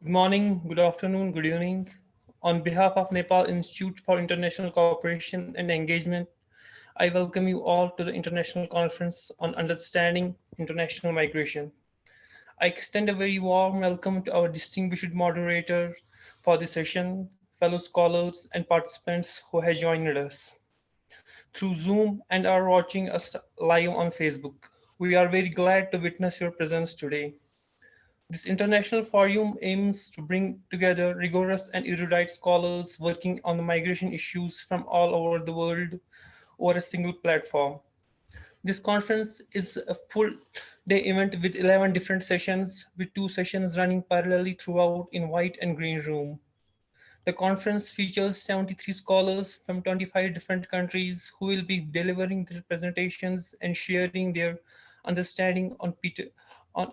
Good morning, good afternoon, good evening. On behalf of Nepal Institute for International Cooperation and Engagement, I welcome you all to the International Conference on Understanding International Migration. I extend a very warm welcome to our distinguished moderator for this session, fellow scholars and participants who have joined us through Zoom and are watching us live on Facebook. We are very glad to witness your presence today. This international forum aims to bring together rigorous and erudite scholars working on the migration issues from all over the world over a single platform. This conference is a full day event with 11 different sessions, with two sessions running parallelly throughout in white and green room. The conference features 73 scholars from 25 different countries who will be delivering their presentations and sharing their understanding on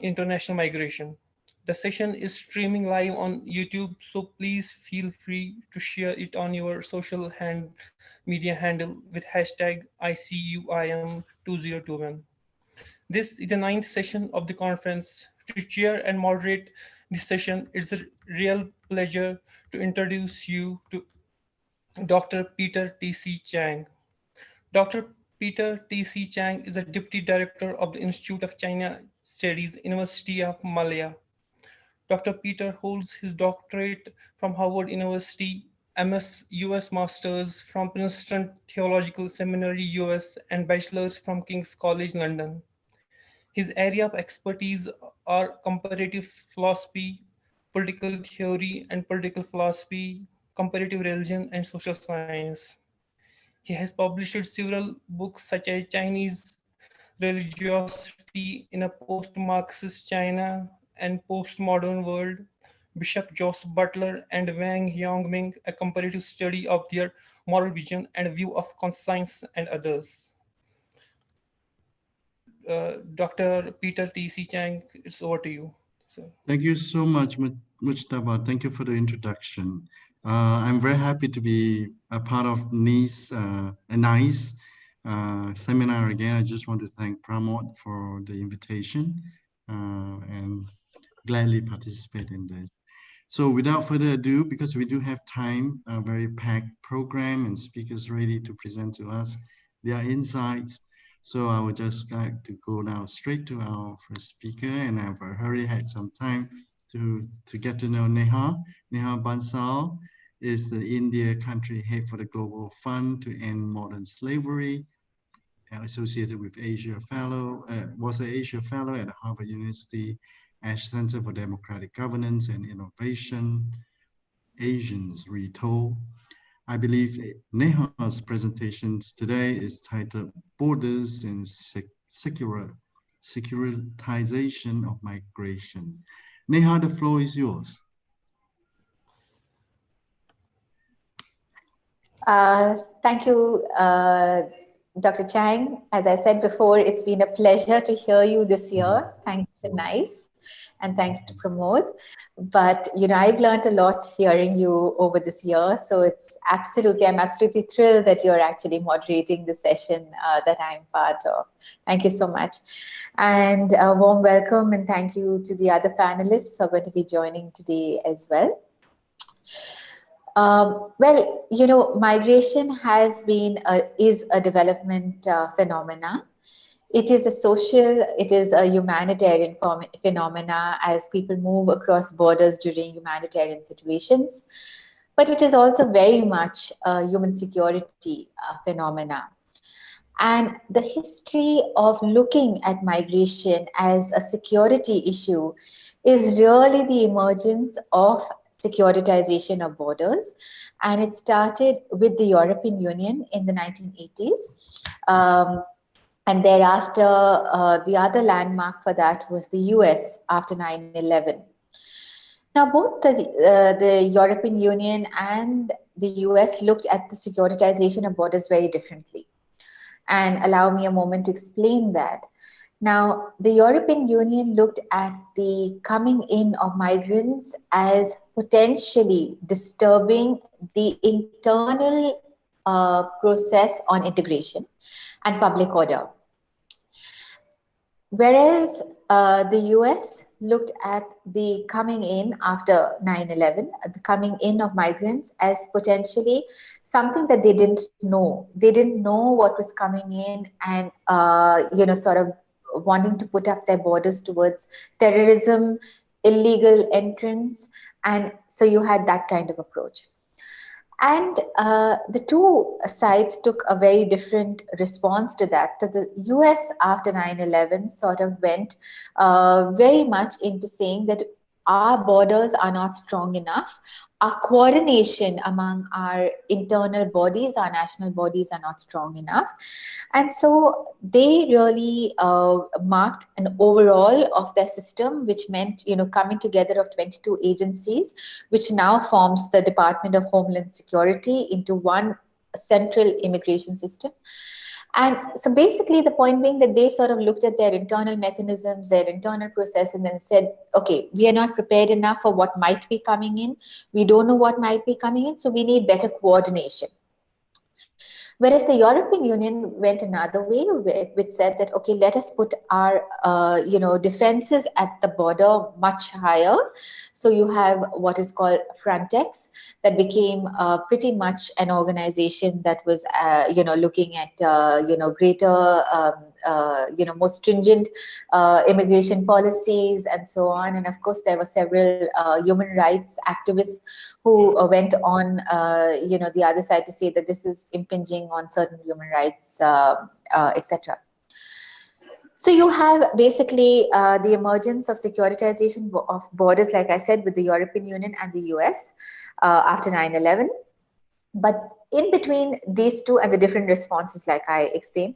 international migration. The session is streaming live on YouTube, so please feel free to share it on your media handle with hashtag ICUIM2021. This is the ninth session of the conference. To chair and moderate this session, it's a real pleasure to introduce you to Dr. Peter T.C. Chang. Dr. Peter T.C. Chang is a Deputy Director of the Institute of China Studies, University of Malaya. Dr. Peter holds his doctorate from Harvard University, MS US Masters from Princeton Theological Seminary US, and Bachelor's from King's College London. His area of expertise are comparative philosophy, political theory and political philosophy, comparative religion, and social science. He has published several books such as Chinese Religiosity in a Post-Marxist China and Postmodern World, Bishop Jos Butler and Wang Yongming, a comparative study of their moral vision and view of conscience and others. Dr. Peter T.C. Chang, it's over to you. So. Thank you so much, Mujtaba. Thank you for the introduction. I'm very happy to be a part of a nice seminar again. I just want to thank Pramod for the invitation and gladly participate in this. So without further ado, because we do have time, a very packed program and speakers ready to present to us their insights. So I would just like to go now straight to our first speaker, and I've already had some time to get to know Neha. Neha Bansal is the India country head for the Global Fund to End Modern Slavery, associated with Asia Fellow, was an Asia Fellow at Harvard University Ash Center for Democratic Governance and Innovation, Asians Retold. I believe Neha's presentations today is titled Borders and Securitization of Migration. Neha, the floor is yours. Thank you, Dr. Chang. As I said before, it's been a pleasure to hear you this year. Thanks to NICE and thanks to Pramod. But, I've learned a lot hearing you over this year. So I'm absolutely thrilled that you're actually moderating the session that I'm part of. Thank you so much. And a warm welcome and thank you to the other panelists who are going to be joining today as well. Migration is a development phenomena. It is a humanitarian phenomena as people move across borders during humanitarian situations. But it is also very much a human security phenomena. And the history of looking at migration as a security issue is really the emergence of securitization of borders. And it started with the European Union in the 1980s. And thereafter, the other landmark for that was the US after 9/11. Now, both the European Union and the US looked at the securitization of borders very differently. And allow me a moment to explain that. Now, the European Union looked at the coming in of migrants as potentially disturbing the internal process on integration and public order. Whereas the US looked at the coming in after 9/11, the coming in of migrants as potentially something that they didn't know. They didn't know what was coming in, and sort of wanting to put up their borders towards terrorism, illegal entrance, and so you had that kind of approach. And the two sides took a very different response to that. So the US after 9/11 sort of went very much into saying that our borders are not strong enough. Our coordination among our internal bodies, our national bodies, are not strong enough. And so they really marked an overall of their system, which meant, coming together of 22 agencies, which now forms the Department of Homeland Security into one central immigration system. And so basically the point being that they sort of looked at their internal mechanisms, their internal process, and then said, okay, we are not prepared enough for what might be coming in. We don't know what might be coming in, so we need better coordination. Whereas the European Union went another way, which said that, okay, let us put our, defenses at the border much higher. So you have what is called Frontex, that became pretty much an organization that was, looking at, greater, more stringent immigration policies and so on. And of course, there were several human rights activists who went on, the other side to say that this is impinging on certain human rights, etc. So you have basically the emergence of securitization of borders, like I said, with the European Union and the US after 9/11. But in between these two and the different responses, like I explained,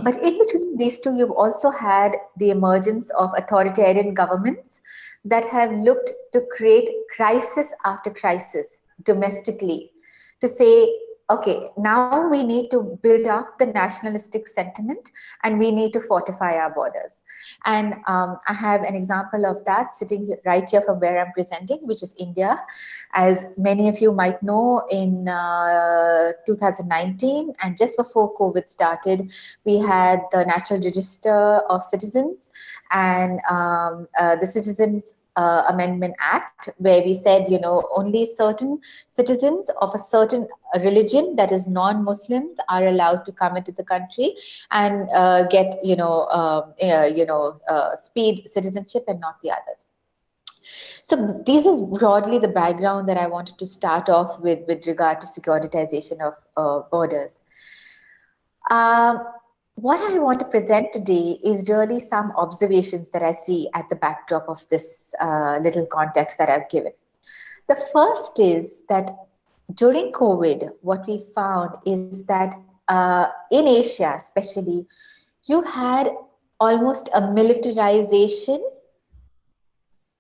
but in between these two, you've also had the emergence of authoritarian governments that have looked to create crisis after crisis domestically to say, okay, now we need to build up the nationalistic sentiment and we need to fortify our borders. And I have an example of that sitting right here from where I'm presenting, which is India. As many of you might know, in 2019, and just before COVID started, we had the National Register of Citizens and the Citizens Amendment Act, where we said, only certain citizens of a certain religion, that is non-Muslims, are allowed to come into the country and get, speed citizenship, and not the others. So this is broadly the background that I wanted to start off with regard to securitization of borders. What I want to present today is really some observations that I see at the backdrop of this little context that I've given. The first is that during COVID, what we found is that in Asia especially, you had almost a militarization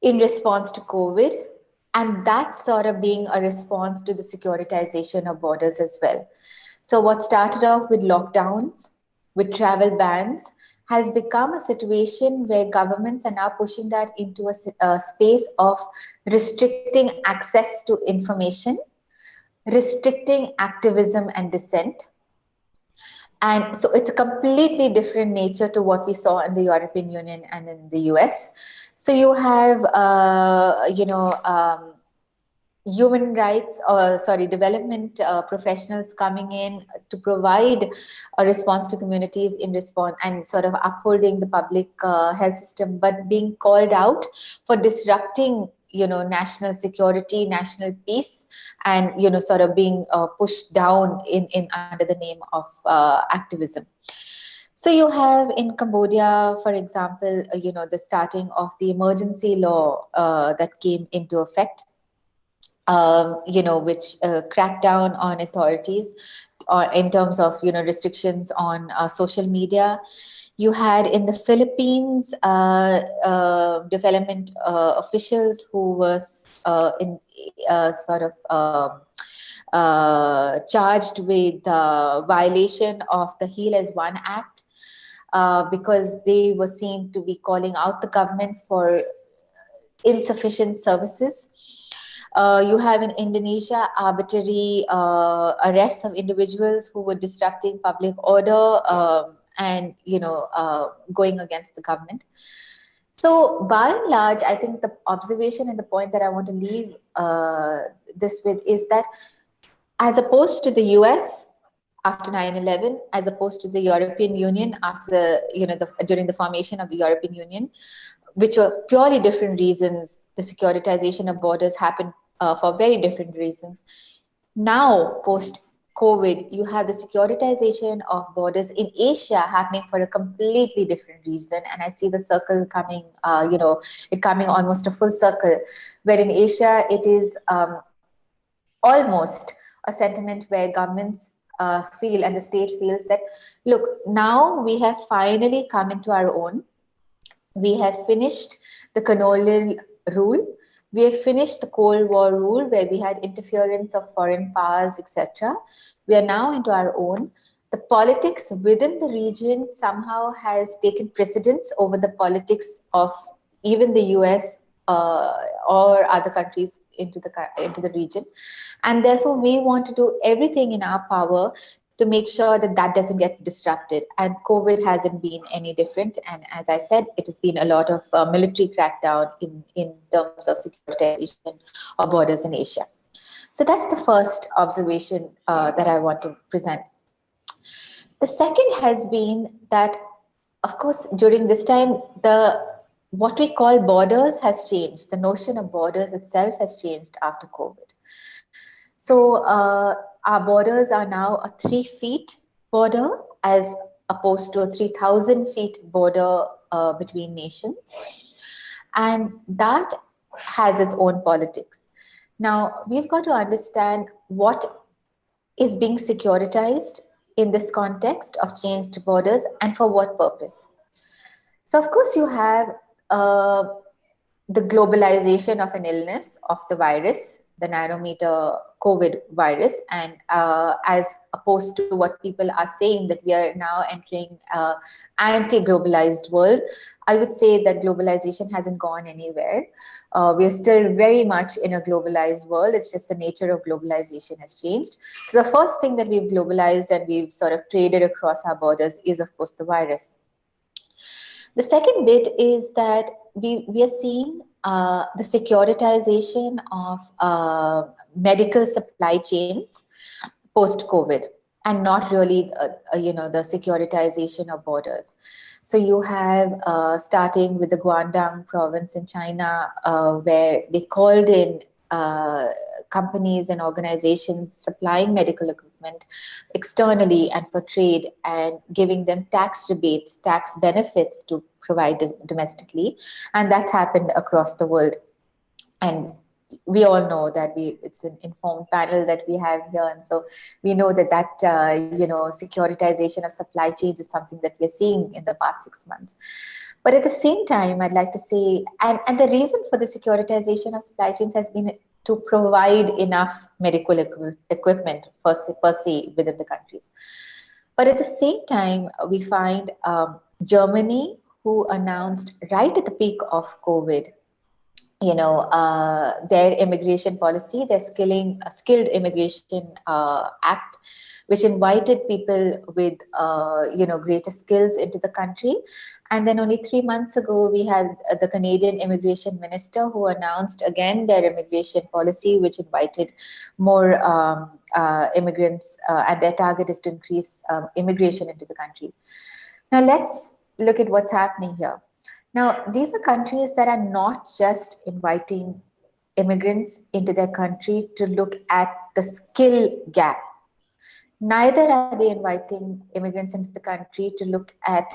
in response to COVID, and that sort of being a response to the securitization of borders as well. So what started off with lockdowns, with travel bans, has become a situation where governments are now pushing that into a space of restricting access to information, restricting activism and dissent. And so it's a completely different nature to what we saw in the European Union and in the US. So you have, human rights, development professionals coming in to provide a response to communities in response and sort of upholding the public health system, but being called out for disrupting, national security, national peace, and, sort of being pushed down in under the name of activism. So you have in Cambodia, for example, the starting of the emergency law that came into effect, which cracked down on authorities in terms of, restrictions on social media. You had in the Philippines development officials who was charged with violation of the Heal as One Act because they were seen to be calling out the government for insufficient services. You have in Indonesia arbitrary arrests of individuals who were disrupting public order and going against the government. So by and large, I think the observation and the point that I want to leave this with is that as opposed to the US after 9/11, as opposed to the European Union after during the formation of the European Union, which were purely different reasons, the securitization of borders happened for very different reasons. Now, post COVID, you have the securitization of borders in Asia happening for a completely different reason. And I see the circle coming, it coming almost a full circle, where in Asia, it is almost a sentiment where governments feel and the state feels that, look, now we have finally come into our own. We have finished the colonial rule. We have finished the Cold War rule where we had interference of foreign powers, etc. We are now into our own. The politics within the region somehow has taken precedence over the politics of even the US or other countries into the region. And therefore, we want to do everything in our power to make sure that that doesn't get disrupted. And COVID hasn't been any different. And as I said, it has been a lot of military crackdown in terms of securitization of borders in Asia. So that's the first observation that I want to present. The second has been that, of course, during this time, what we call borders has changed. The notion of borders itself has changed after COVID. So our borders are now a 3 feet border as opposed to a 3,000 feet border between nations. And that has its own politics. Now, we've got to understand what is being securitized in this context of changed borders and for what purpose. So, of course, you have the globalization of an illness, of the virus, the nanometer COVID virus, and as opposed to what people are saying that we are now entering an anti-globalized world, I would say that globalization hasn't gone anywhere. We are still very much in a globalized world. It's just the nature of globalization has changed. So the first thing that we've globalized and we've sort of traded across our borders is, of course, the virus. The second bit is that we are seeing the securitization of medical supply chains post-COVID, and not really, the securitization of borders. So you have starting with the Guangdong province in China, where they called in companies and organizations supplying medical equipment externally and for trade, and giving them tax rebates, tax benefits to provide domestically. And that's happened across the world. And we all know that it's an informed panel that we have here. And so we know that securitization of supply chains is something that we're seeing in the past 6 months. But at the same time, I'd like to say, and the reason for the securitization of supply chains has been to provide enough medical equipment per se within the countries. But at the same time, we find Germany, who announced right at the peak of COVID, their immigration policy, their skilled immigration act, which invited people with greater skills into the country. And then only 3 months ago, we had the Canadian immigration minister who announced again their immigration policy, which invited more immigrants, and their target is to increase immigration into the country. Now let's look at what's happening here. Now, these are countries that are not just inviting immigrants into their country to look at the skill gap. Neither are they inviting immigrants into the country to look at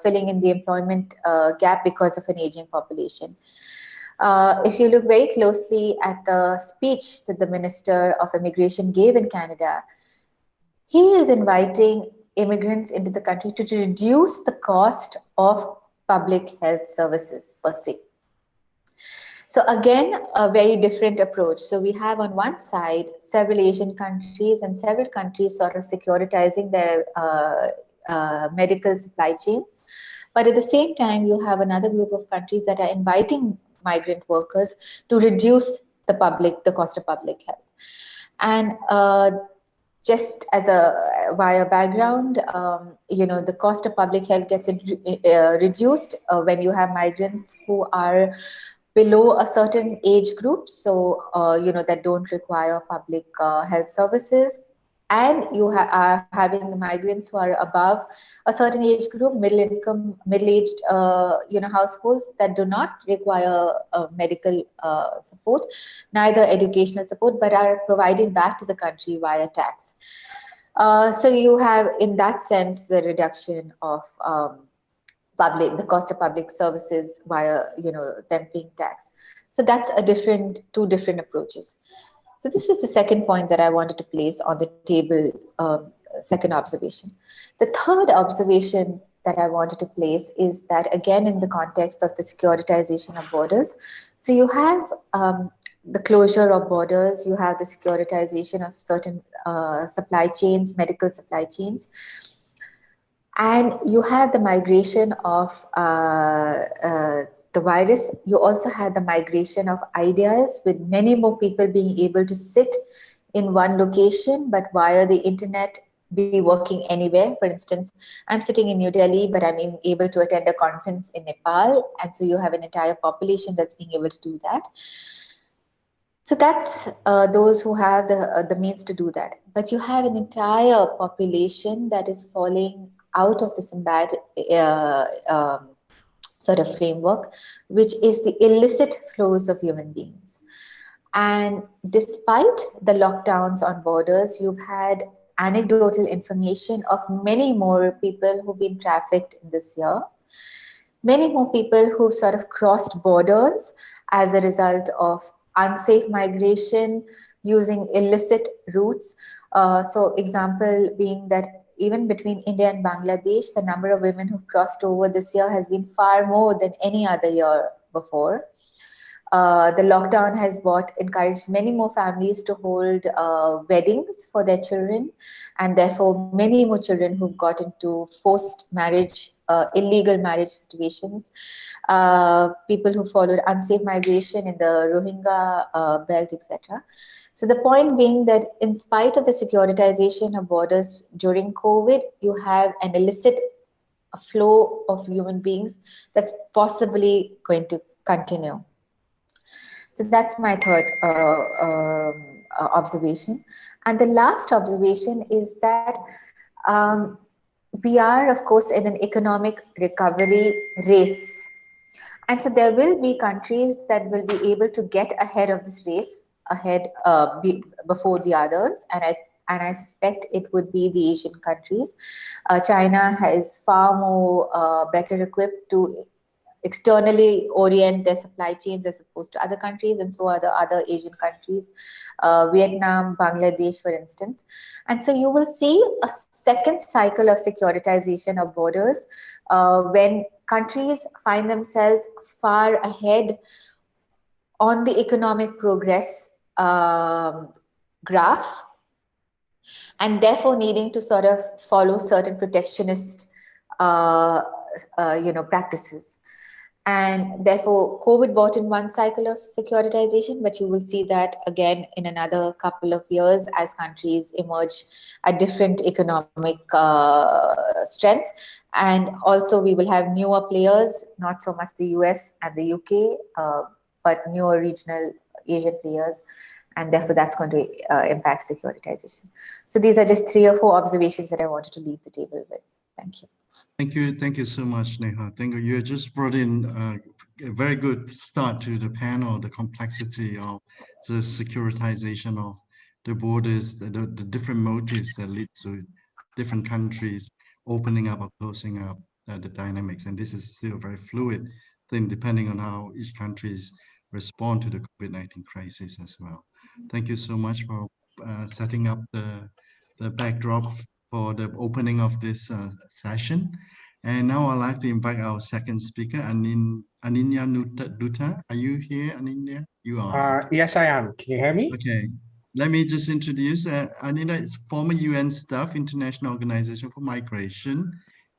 filling in the employment gap because of an aging population. If you look very closely at the speech that the Minister of Immigration gave in Canada, he is inviting immigrants into the country to reduce the cost of public health services per se. So again, a very different approach. So we have on one side several Asian countries and several countries sort of securitizing their medical supply chains. But at the same time, you have another group of countries that are inviting migrant workers to reduce the cost of public health. And just as a via background, the cost of public health gets reduced when you have migrants who are below a certain age group, so that don't require public health services, and you are having migrants who are above a certain age group, middle income, middle-aged, households that do not require medical support, neither educational support, but are provided back to the country via tax. So you have, in that sense, the reduction of the cost of public services via, them paying tax. So that's two different approaches. So this was the second point that I wanted to place on the table, second observation. The third observation that I wanted to place is that, again, in the context of the securitization of borders, so you have the closure of borders, you have the securitization of certain supply chains, medical supply chains, and you have the migration of the virus. You also had the migration of ideas, with many more people being able to sit in one location, but via the internet be working anywhere. For instance, I'm sitting in New Delhi, but I'm able to attend a conference in Nepal. And so you have an entire population that's being able to do that. So that's those who have the means to do that. But you have an entire population that is falling out of this sort of framework, which is the illicit flows of human beings. And despite the lockdowns on borders, you've had anecdotal information of many more people who've been trafficked this year, many more people who sort of crossed borders as a result of unsafe migration using illicit routes. So example being that even between India and Bangladesh, the number of women who've crossed over this year has been far more than any other year before. The lockdown has encouraged many more families to hold weddings for their children, and therefore many more children who've got into forced marriage, illegal marriage situations, people who followed unsafe migration in the Rohingya belt, etc. So the point being that in spite of the securitization of borders during COVID, you have an illicit flow of human beings that's possibly going to continue. So that's my third observation. And the last observation is that we are, of course, in an economic recovery race. And so there will be countries that will be able to get ahead of this race, before the others. And I suspect it would be the Asian countries. China is far more better equipped to externally orient their supply chains as opposed to other countries, and so are the other Asian countries, Vietnam, Bangladesh, for instance. And so you will see a second cycle of securitization of borders when countries find themselves far ahead on the economic progress graph, and therefore needing to sort of follow certain protectionist practices. And therefore, COVID brought in one cycle of securitization, but you will see that again in another couple of years as countries emerge at different economic strengths. And also we will have newer players, not so much the US and the UK, but newer regional Asian players. And therefore, that's going to impact securitization. So these are just 3 or 4 observations that I wanted to leave the table with. Thank you. Thank you so much, Neha. Thank you. You just brought in a very good start to the panel, the complexity of the securitization of the borders, the different motives that lead to different countries opening up or closing up the dynamics. And this is still a very fluid thing, depending on how each countries respond to the COVID-19 crisis as well. Thank you so much for setting up the backdrop for the opening of this session. And now I'd like to invite our second speaker, Anindya Dutta. Are you here, Anindya? You are. Yes, I am. Can you hear me? Okay. Let me just introduce Anindya is former UN staff, International Organization for Migration.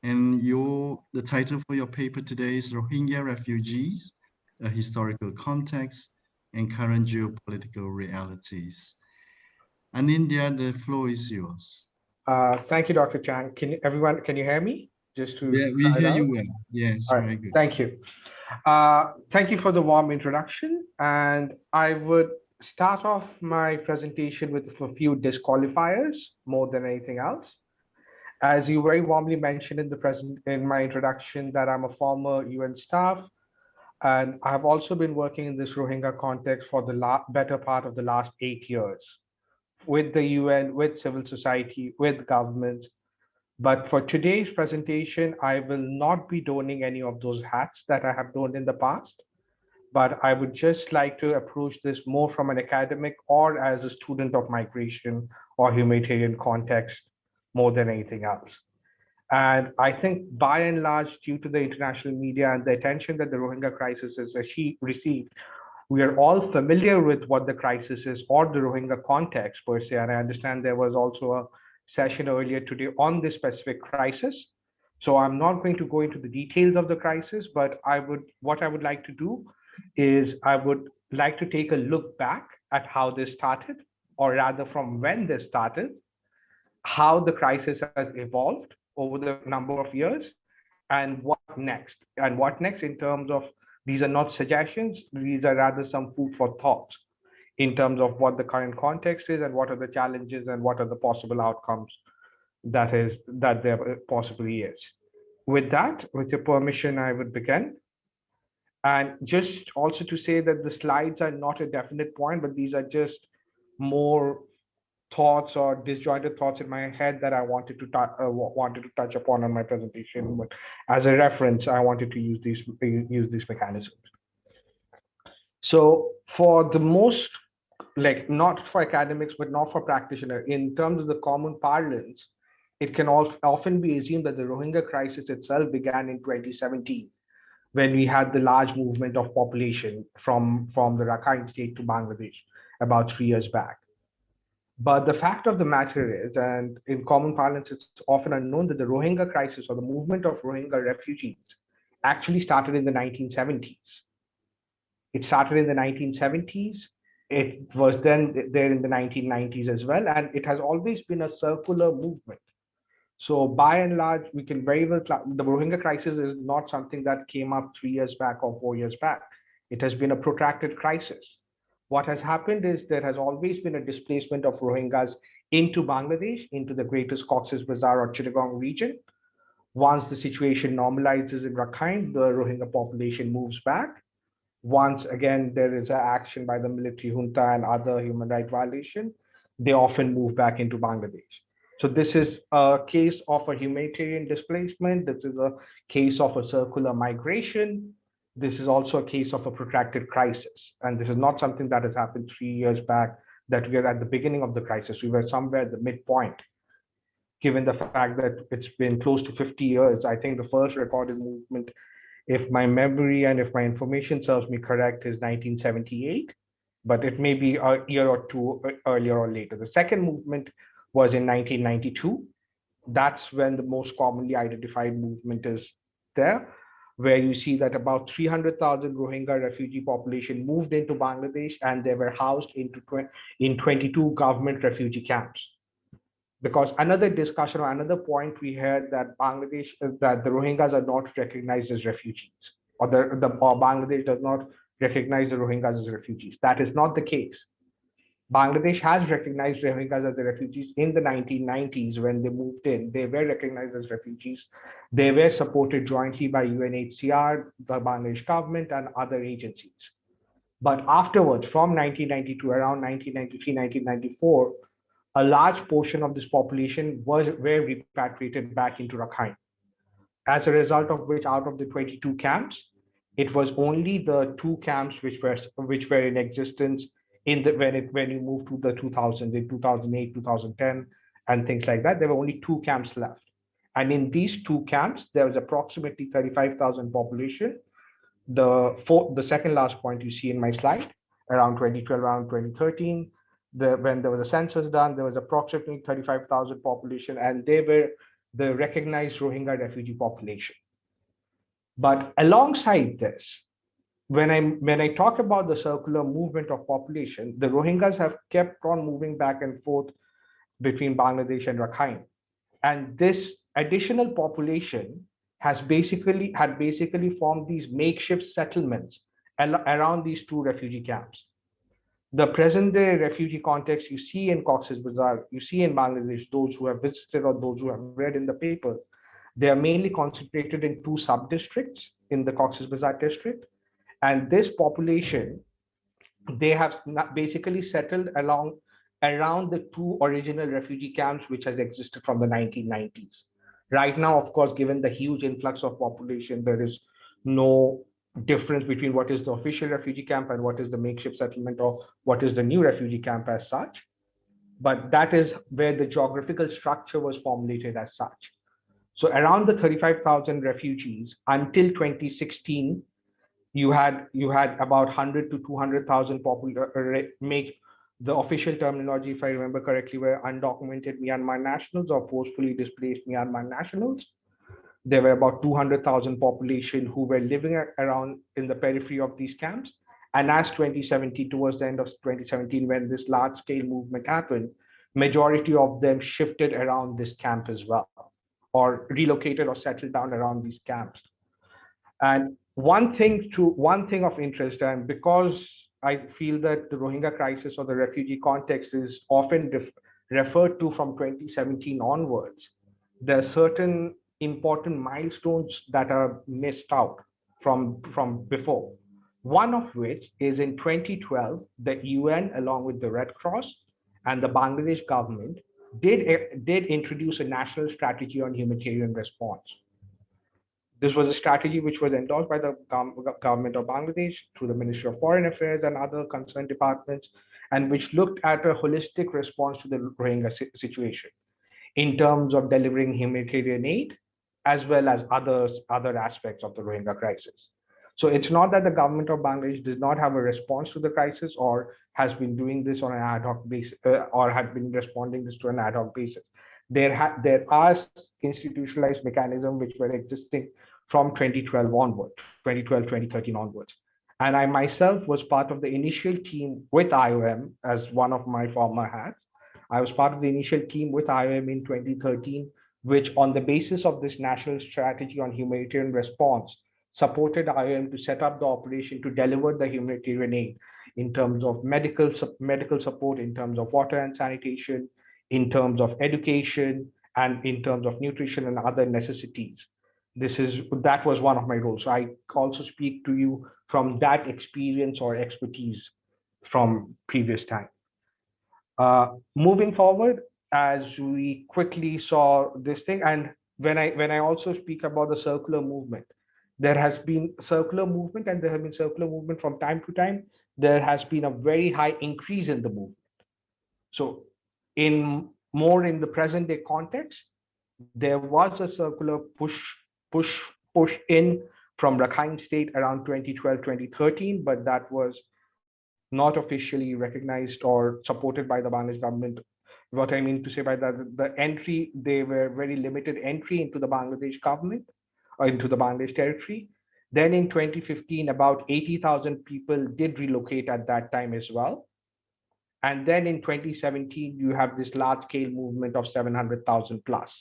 And the title for your paper today is Rohingya Refugees, a Historical Context and Current Geopolitical Realities. Anindya, the floor is yours. Thank you, Dr. Chang. Can you hear me? Just to Yeah, we try it hear out. you well. Yes, All very right, good. thank you. Thank you for the warm introduction. And I would start off my presentation with a few disqualifiers more than anything else. As you very warmly mentioned in my introduction that I'm a former UN staff, and I've also been working in this Rohingya context for the better part of the last 8 years with the UN, with civil society, with governments. But for today's presentation, I will not be donning any of those hats that I have donned in the past, but I would just like to approach this more from an academic or as a student of migration or humanitarian context more than anything else. And I think by and large, due to the international media and the attention that the Rohingya crisis has received, we are all familiar with what the crisis is or the Rohingya context per se. And I understand there was also a session earlier today on this specific crisis. So I'm not going to go into the details of the crisis, but what I would like to do is I would like to take a look back at how this started, or rather from when this started, how the crisis has evolved over the number of years, and what next. And what next in terms of, these are not suggestions, these are rather some food for thought in terms of what the current context is and what are the challenges and what are the possible outcomes that there possibly is. With that, with your permission, I would begin. And just also to say that the slides are not a definite point, but these are just more thoughts or disjointed thoughts in my head that I wanted to touch upon on my presentation. But as a reference, I wanted to use these mechanisms. So for the most, like not for academics, but not for practitioners, in terms of the common parlance, it can often be assumed that the Rohingya crisis itself began in 2017, when we had the large movement of population from the Rakhine state to Bangladesh about 3 years back. But the fact of the matter is, and in common parlance, it's often unknown that the Rohingya crisis or the movement of Rohingya refugees actually started in the 1970s. It started in the 1970s. It was then there in the 1990s as well. And it has always been a circular movement. So by and large, we can very well, the Rohingya crisis is not something that came up 3 years back or 4 years back. It has been a protracted crisis. What has happened is there has always been a displacement of Rohingyas into Bangladesh, into the greater Cox's Bazar or Chittagong region. Once the situation normalizes in Rakhine, the Rohingya population moves back. Once again, there is an action by the military junta and other human rights violation, they often move back into Bangladesh. So this is a case of a humanitarian displacement. This is a case of a circular migration. This is also a case of a protracted crisis. And this is not something that has happened 3 years back, that we are at the beginning of the crisis. We were somewhere at the midpoint, given the fact that it's been close to 50 years. I think the first recorded movement, if my memory and if my information serves me correct, is 1978, but it may be a year or two earlier or later. The second movement was in 1992. That's when the most commonly identified movement is there, where you see that about 300,000 Rohingya refugee population moved into Bangladesh, and they were housed in 22 government refugee camps. Because another discussion or another point we heard that Bangladesh, that the Rohingyas are not recognized as refugees, or or Bangladesh does not recognize the Rohingyas as refugees. That is not the case. Bangladesh has recognized Rohingyas as the refugees in the 1990s when they moved in. They were recognized as refugees. They were supported jointly by UNHCR, the Bangladesh government, and other agencies. But afterwards, from 1992, around 1993, 1994, a large portion of this population were repatriated back into Rakhine. As a result of which, out of the 22 camps, it was only the 2 camps which were in existence when you moved to the 2000s, in 2008, 2010, and things like that. There were only 2 camps left, and in these 2 camps, there was approximately 35,000 population. The second last point you see in my slide, around 2012, around 2013, when there was a census done, there was approximately 35,000 population, and they were the recognized Rohingya refugee population. But alongside this, when I talk about the circular movement of population, the Rohingyas have kept on moving back and forth between Bangladesh and Rakhine. And this additional population had basically formed these makeshift settlements around these two refugee camps. The present day refugee context you see in Cox's Bazar, you see in Bangladesh, those who have visited or those who have read in the paper, they are mainly concentrated in two sub-districts in the Cox's Bazar district. And this population, they have basically settled around the two original refugee camps which has existed from the 1990s. Right now, of course, given the huge influx of population, there is no difference between what is the official refugee camp and what is the makeshift settlement or what is the new refugee camp as such. But that is where the geographical structure was formulated as such. So around the 35,000 refugees until 2016, you had about 100 to 200,000 make the official terminology, if I remember correctly, were undocumented Myanmar nationals or forcefully displaced Myanmar nationals. There were about 200,000 population who were living around in the periphery of these camps. And as 2017, towards the end of 2017, when this large scale movement happened, majority of them shifted around this camp as well, or relocated or settled down around these camps. And one thing of interest, and because I feel that the Rohingya crisis or the refugee context is often referred to from 2017 onwards, there are certain important milestones that are missed out from before. One of which is in 2012, the UN, along with the Red Cross and the Bangladesh government, did introduce a national strategy on humanitarian response. This was a strategy which was endorsed by the government of Bangladesh through the Ministry of Foreign Affairs and other concerned departments, and which looked at a holistic response to the Rohingya situation in terms of delivering humanitarian aid, as well as other aspects of the Rohingya crisis. So it's not that the government of Bangladesh does not have a response to the crisis or has been doing this on an ad hoc basis or had been responding this to an ad hoc basis. There are institutionalized mechanisms which were existing from 2012 onward, 2012, 2013 onwards. And I myself was part of the initial team with IOM as one of my former hats. I was part of the initial team with IOM in 2013, which on the basis of this national strategy on humanitarian response, supported IOM to set up the operation to deliver the humanitarian aid in terms of medical support, in terms of water and sanitation, in terms of education, and in terms of nutrition and other necessities. That was one of my roles. So I also speak to you from that experience or expertise from previous time. Moving forward, as we quickly saw this thing, and when I also speak about the circular movement, there has been circular movement and there have been circular movement from time to time. There has been a very high increase in the movement. So in the present day context, there was a circular push in from Rakhine State around 2012, 2013, but that was not officially recognized or supported by the Bangladesh government. What I mean to say by that, they were very limited entry into the Bangladesh government or into the Bangladesh territory. Then in 2015, about 80,000 people did relocate at that time as well. And then in 2017, you have this large scale movement of 700,000 plus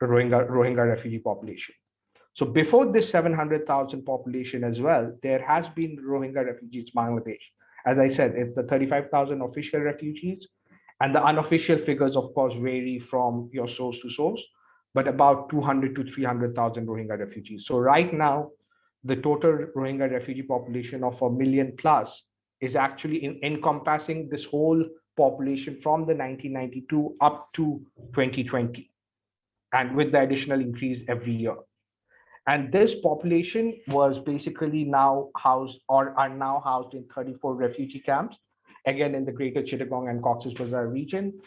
Rohingya refugee population. So before this 700,000 population as well, there has been Rohingya refugees in Bangladesh. As I said, it's the 35,000 official refugees, and the unofficial figures, of course, vary from your source to source, but about 200 to 300,000 Rohingya refugees. So right now, the total Rohingya refugee population of 1 million plus is actually encompassing this whole population from the 1992 up to 2020, and with the additional increase every year. And this population was basically now housed or are now housed in 34 refugee camps, again in the Greater Chittagong and Cox's Bazar region.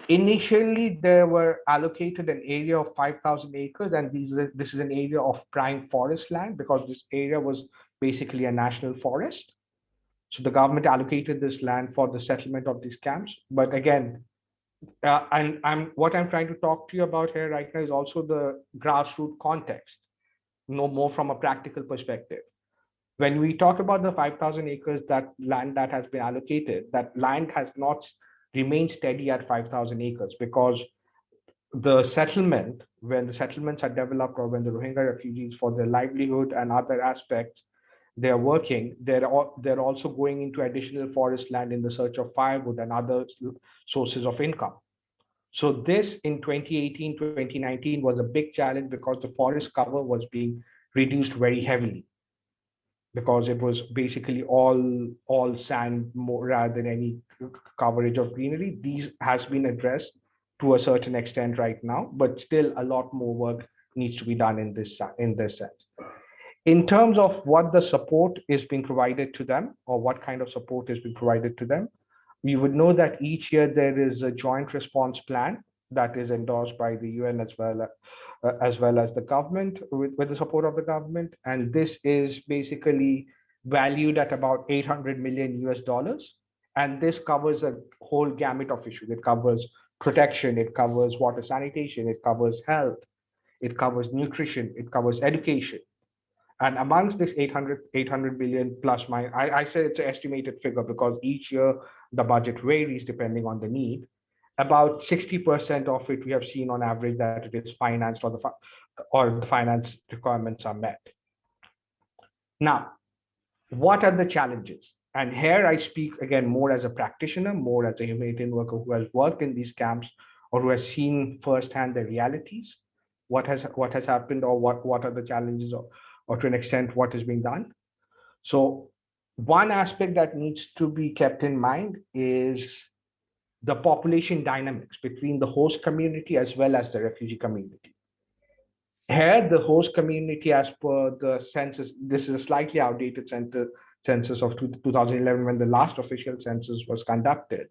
Initially, they were allocated an area of 5,000 acres, and this is an area of prime forest land because this area was basically a national forest. So the government allocated this land for the settlement of these camps. But again, what I'm trying to talk to you about here right now is also the grassroots context, no more from a practical perspective. When we talk about the 5,000 acres, that land that has been allocated, that land has not remained steady at 5,000 acres, because the settlement, when the settlements are developed, or when the Rohingya refugees for their livelihood and other aspects, they're working, they're also going into additional forest land in the search of firewood and other sources of income. So this in 2018, 2019 was a big challenge, because the forest cover was being reduced very heavily, because it was basically all sand more rather than any coverage of greenery. These has been addressed to a certain extent right now, but still a lot more work needs to be done in this sense. In terms of what the support is being provided to them, or what kind of support is being provided to them, we would know that each year there is a joint response plan that is endorsed by the UN as well as the government, with the support of the government. And this is basically valued at about 800 million US dollars. And this covers a whole gamut of issues. It covers protection, it covers water sanitation, it covers health, it covers nutrition, it covers education. And amongst this 800 billion plus minus, I say it's an estimated figure, because each year the budget varies depending on the need. About 60% of it we have seen on average that it is financed, or the finance requirements are met. Now, what are the challenges? And here I speak again more as a practitioner, more as a humanitarian worker who has worked in these camps, or who has seen firsthand the realities, what has happened, or what are the challenges, or to an extent what is being done. So one aspect that needs to be kept in mind is the population dynamics between the host community as well as the refugee community. Here, the host community, as per the census, this is a slightly outdated census of 2011, when the last official census was conducted.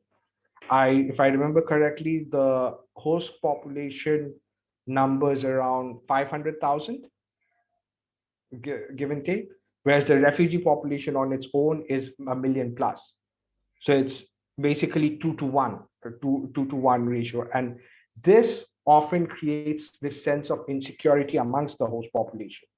If I remember correctly, the host population numbers around 500,000, give and take, whereas the refugee population on its own is a million plus. So it's basically 2 to 1, or 2 to 1 ratio. And this often creates this sense of insecurity amongst the host population,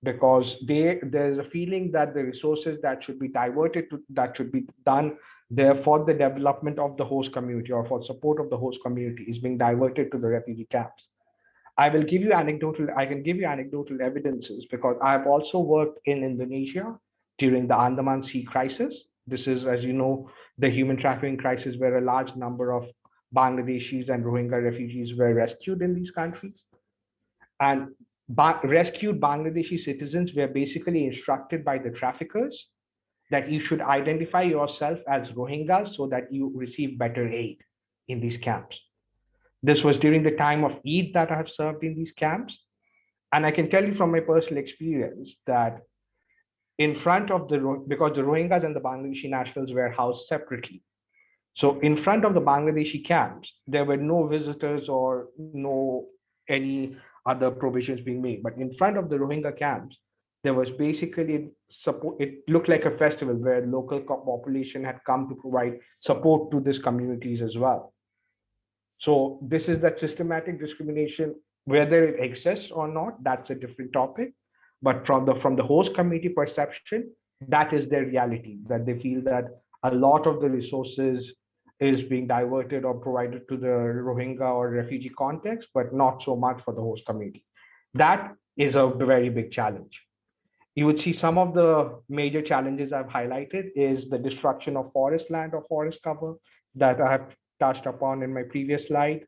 because there's a feeling that the resources that should be that should be done there for the development of the host community, or for support of the host community, is being diverted to the refugee camps. I can give you anecdotal evidences, because I have also worked in Indonesia during the Andaman Sea crisis. This is, as you know, the human trafficking crisis, where a large number of Bangladeshis and Rohingya refugees were rescued in these countries. And rescued Bangladeshi citizens were basically instructed by the traffickers that you should identify yourself as Rohingyas so that you receive better aid in these camps. This was during the time of Eid that I have served in these camps. And I can tell you from my personal experience that in front of because the Rohingyas and the Bangladeshi nationals were housed separately. So in front of the Bangladeshi camps, there were no visitors or no any other provisions being made. But in front of the Rohingya camps, there was basically support. It looked like a festival where local population had come to provide support to these communities as well. So this is that systematic discrimination, whether it exists or not, that's a different topic. But from the host community perception, that is their reality, that they feel that a lot of the resources is being diverted or provided to the Rohingya or refugee context, but not so much for the host community. That is a very big challenge. You would see some of the major challenges I've highlighted is the destruction of forest land or forest cover that I have touched upon in my previous slide.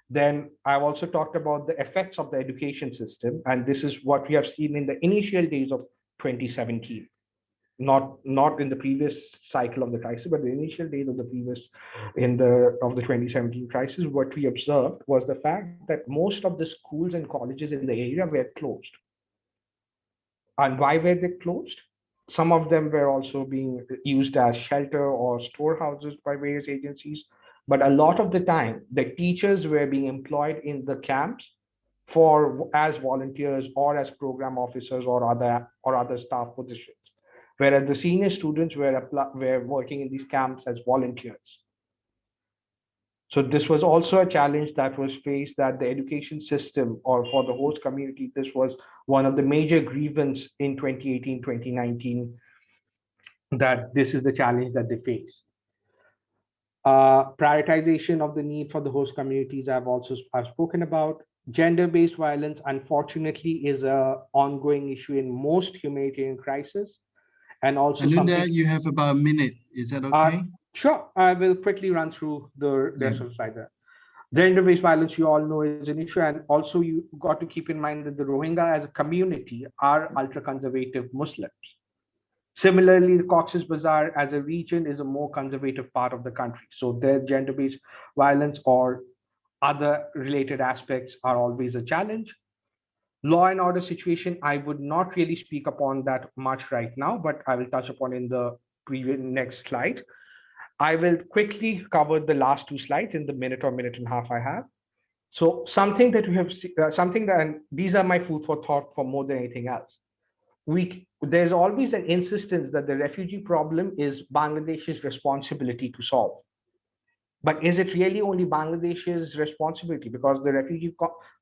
Then I've also talked about the effects of the education system, and this is what we have seen in the initial days of 2017. Not in the previous cycle of the crisis, but the initial days of the 2017 crisis. What we observed was the fact that most of the schools and colleges in the area were closed. And why were they closed? Some of them were also being used as shelter or storehouses by various agencies. But a lot of the time, the teachers were being employed in the camps as volunteers or as program officers or other staff positions, whereas the senior students were working in these camps as volunteers. So this was also a challenge that was faced, that the education system, or for the host community, this was one of the major grievances in 2018, 2019, that this is the challenge that they face. Prioritization of the need for the host communities I've spoken about. Gender-based violence, unfortunately, is an ongoing issue in most humanitarian crises, and also Ananda, you have about a minute. Is that okay? Sure, I will quickly run through the rest of the slide there. Gender-based violence, you all know, is an issue, and also you got to keep in mind that the Rohingya as a community are ultra-conservative Muslims. Similarly, the Cox's Bazar as a region is a more conservative part of the country. So their gender-based violence or other related aspects are always a challenge. Law and order situation, I would not really speak upon that much right now, but I will touch upon in the previous next slide. I will quickly cover the last two slides in the minute or minute and a half I have. So something that we have, and these are my food for thought for more than anything else. There's always an insistence that the refugee problem is Bangladesh's responsibility to solve. But is it really only Bangladesh's responsibility? Because the refugee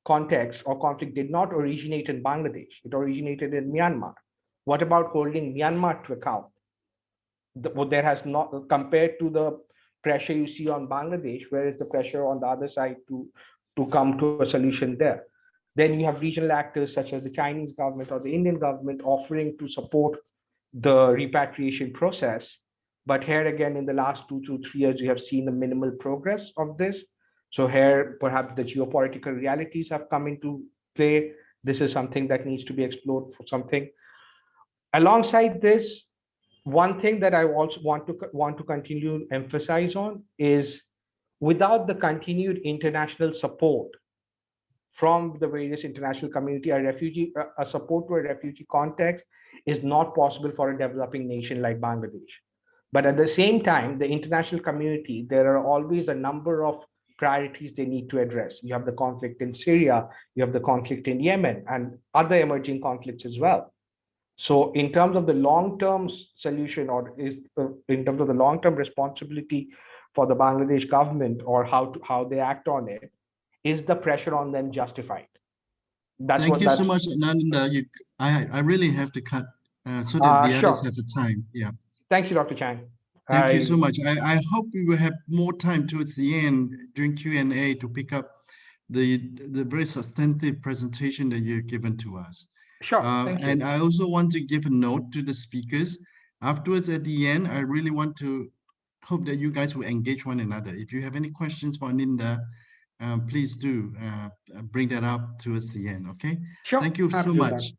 context or conflict did not originate in Bangladesh. It originated in Myanmar. What about holding Myanmar to account? There has not, compared to the pressure you see on Bangladesh, where is the pressure on the other side to come to a solution there? Then you have regional actors such as the Chinese government or the Indian government offering to support the repatriation process. But here again, in the last 2 to 3 years, we have seen the minimal progress of this. So here, perhaps the geopolitical realities have come into play. This is something that needs to be explored for something. Alongside this, one thing that I also want to continue to emphasize on is, without the continued international support from the various international community, a support to a refugee context is not possible for a developing nation like Bangladesh. But at the same time, the international community, there are always a number of priorities they need to address. You have the conflict in Syria, you have the conflict in Yemen, and other emerging conflicts as well. So in terms of the long-term solution, or in terms of the long-term responsibility for the Bangladesh government, or how they act on it, is the pressure on them justified? Thank you so much, Ananda. I really have to cut so that the others have the time. Yeah. Thank you, Dr. Chang. Thank you so much. I hope we will have more time towards the end during Q&A to pick up the very substantive presentation that you've given to us. Sure. Thank you. And I also want to give a note to the speakers. Afterwards, at the end, I really want to hope that you guys will engage one another. If you have any questions for Aninda, please do bring that up towards the end, okay? Sure. Thank you so much.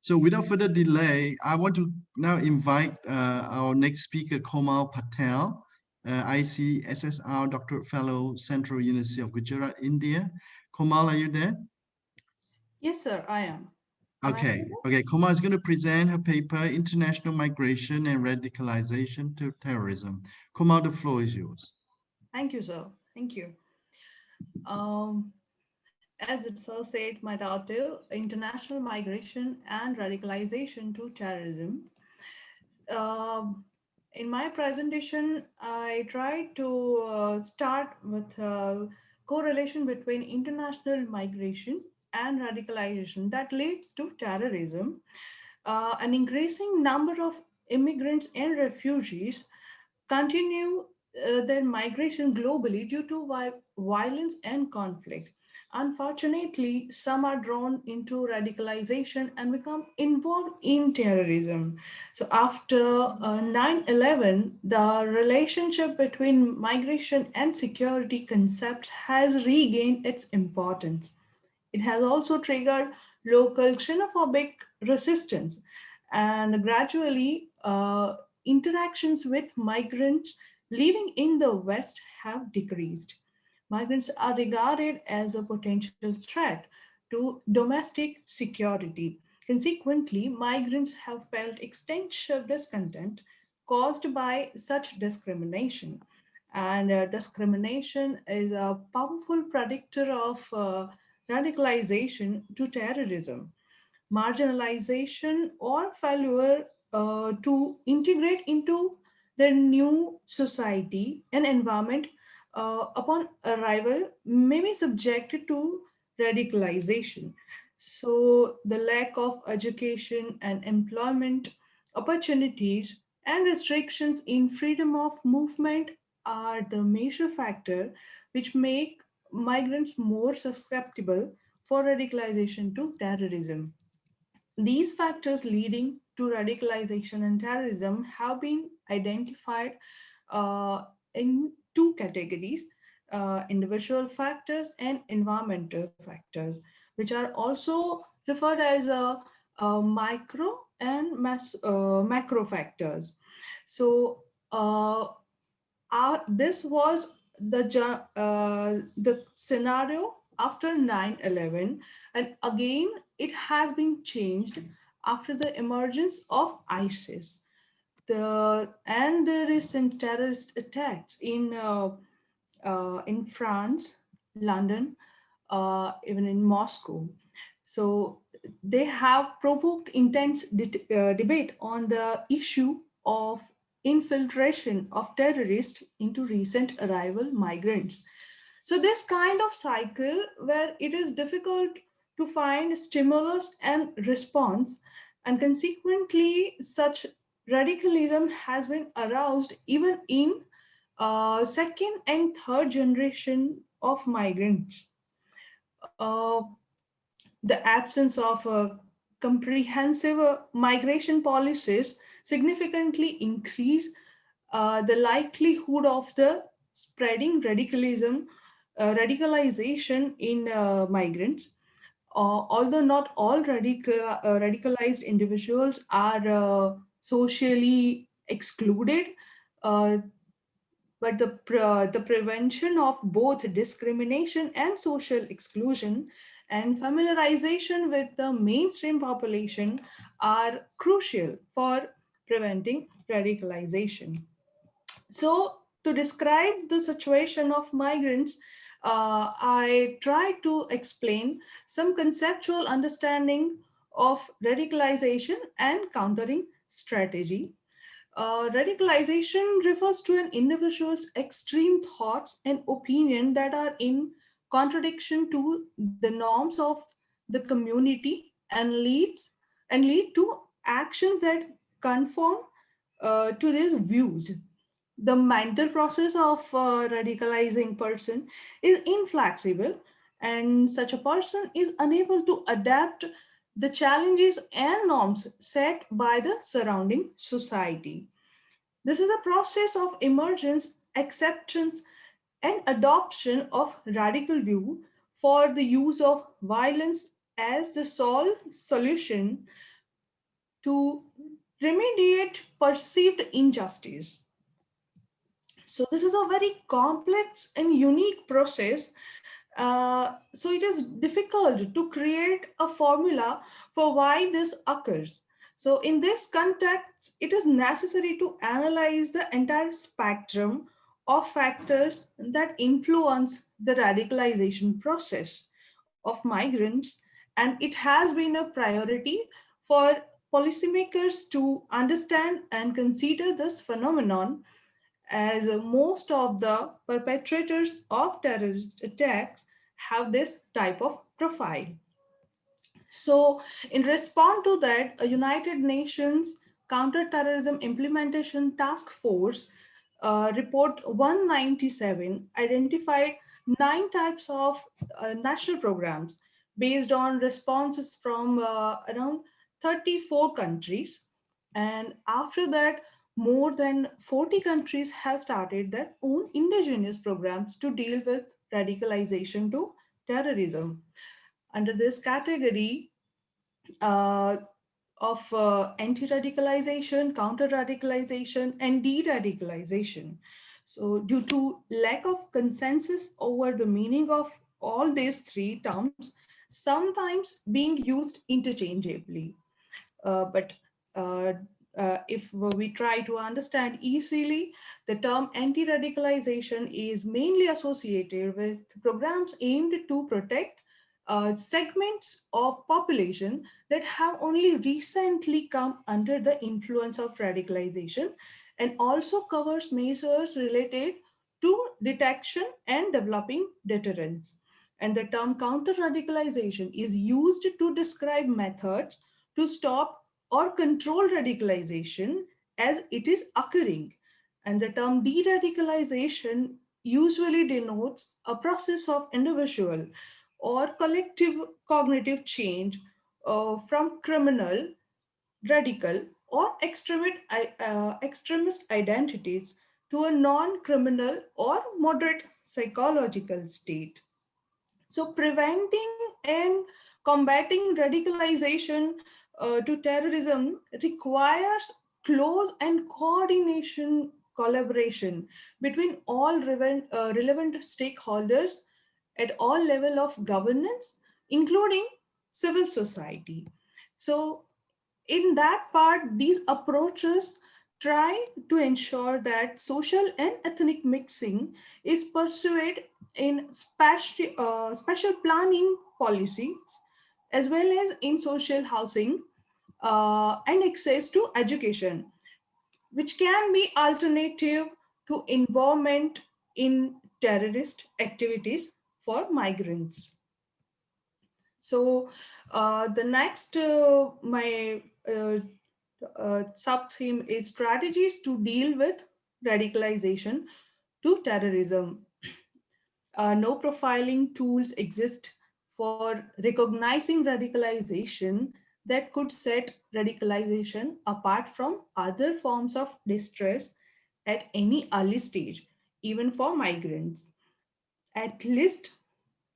So without further delay, I want to now invite our next speaker, Komal Patel, ICSSR Doctoral Fellow, Central University of Gujarat, India. Komal, are you there? Yes, sir, I am. Okay, Komal is going to present her paper, International Migration and Radicalization to Terrorism. Komal, the floor is yours. Thank you, sir. Thank you. As it so said, my title, International Migration and Radicalization to Terrorism. In my presentation, I tried to start with correlation between international migration and radicalization that leads to terrorism. An increasing number of immigrants and refugees continue their migration globally due to violence and conflict. Unfortunately, some are drawn into radicalization and become involved in terrorism. So after 9/11, the relationship between migration and security concepts has regained its importance. It has also triggered local xenophobic resistance, and gradually interactions with migrants living in the West have decreased. Migrants are regarded as a potential threat to domestic security. Consequently, migrants have felt extensive discontent caused by such discrimination. And discrimination is a powerful predictor of radicalization to terrorism. Marginalization or failure to integrate into the new society and environment upon arrival may be subjected to radicalization. So the lack of education and employment opportunities and restrictions in freedom of movement are the major factor which make migrants more susceptible for radicalization to terrorism. These factors leading to radicalization and terrorism have been identified uh, in two categories: individual factors and environmental factors, which are also referred as micro and macro factors. So, this was the scenario after 9/11, and again it has been changed after the emergence of ISIS. The recent terrorist attacks in France, London, even in Moscow. So they have provoked intense debate on the issue of infiltration of terrorists into recent arrival migrants. So this kind of cycle where it is difficult to find stimulus and response, and consequently such radicalism has been aroused even in second and third generation of migrants. The absence of comprehensive migration policies significantly increase the likelihood of the spreading radicalization in migrants. Although not all radicalized individuals are socially excluded, uh, but the prevention of both discrimination and social exclusion and familiarization with the mainstream population are crucial for preventing radicalization. So, to describe the situation of migrants, I try to explain some conceptual understanding of radicalization and countering strategy. Radicalization refers to an individual's extreme thoughts and opinion that are in contradiction to the norms of the community and lead to actions that conform to these views. The mental process of a radicalizing person is inflexible, and such a person is unable to adapt the challenges and norms set by the surrounding society. This is a process of emergence, acceptance, and adoption of radical view for the use of violence as the sole solution to remediate perceived injustice. So this is a very complex and unique process. So it is difficult to create a formula for why this occurs. So in this context, it is necessary to analyze the entire spectrum of factors that influence the radicalization process of migrants, and it has been a priority for policymakers to understand and consider this phenomenon, as most of the perpetrators of terrorist attacks have this type of profile. So, in response to that, a United Nations Counterterrorism Implementation Task Force report 197 identified 9 types of national programs based on responses from around 34 countries. And after that, more than 40 countries have started their own indigenous programs to deal with radicalization to terrorism. Under this category, uh, of anti-radicalization, counter-radicalization, and de-radicalization. So due to lack of consensus over the meaning of all these three terms, sometimes being used interchangeably. But uh, if we try to understand easily, the term anti-radicalization is mainly associated with programs aimed to protect segments of population that have only recently come under the influence of radicalization, and also covers measures related to detection and developing deterrence. And the term counter radicalization is used to describe methods to stop or control radicalization as it is occurring. And the term de radicalization usually denotes a process of individual or collective cognitive change from criminal, radical, or extremist identities to a non criminal or moderate psychological state. So, preventing and combating radicalization to terrorism requires close and coordination collaboration between all relevant stakeholders at all level of governance, including civil society. So, in that part, these approaches try to ensure that social and ethnic mixing is pursued in special planning policies as well as in social housing and access to education, which can be alternative to involvement in terrorist activities for migrants. So the next my sub theme is strategies to deal with radicalization to terrorism. No profiling tools exist for recognizing radicalization that could set radicalization apart from other forms of distress at any early stage, even for migrants. At least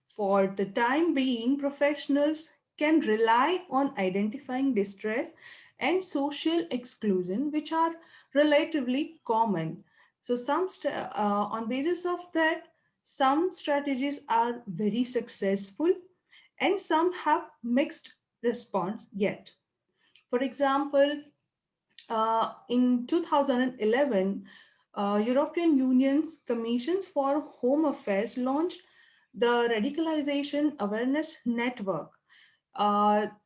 for the time being, professionals can rely on identifying distress and social exclusion, which are relatively common. So, on basis of that, some strategies are very successful, and some have mixed response yet. For example, in 2011, European Union's Commissions for Home Affairs launched the Radicalization Awareness Network.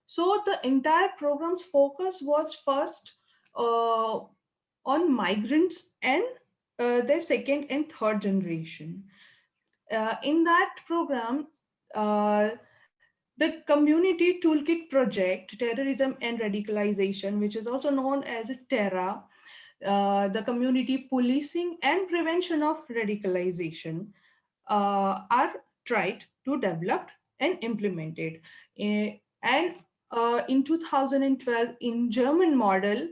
So the entire program's focus was first uh, on migrants and their second and third generation. In that program, uh, the Community Toolkit Project, Terrorism and Radicalization, which is also known as TERRA, the Community Policing and Prevention of Radicalization, are tried to develop and implemented. And in 2012, in German model,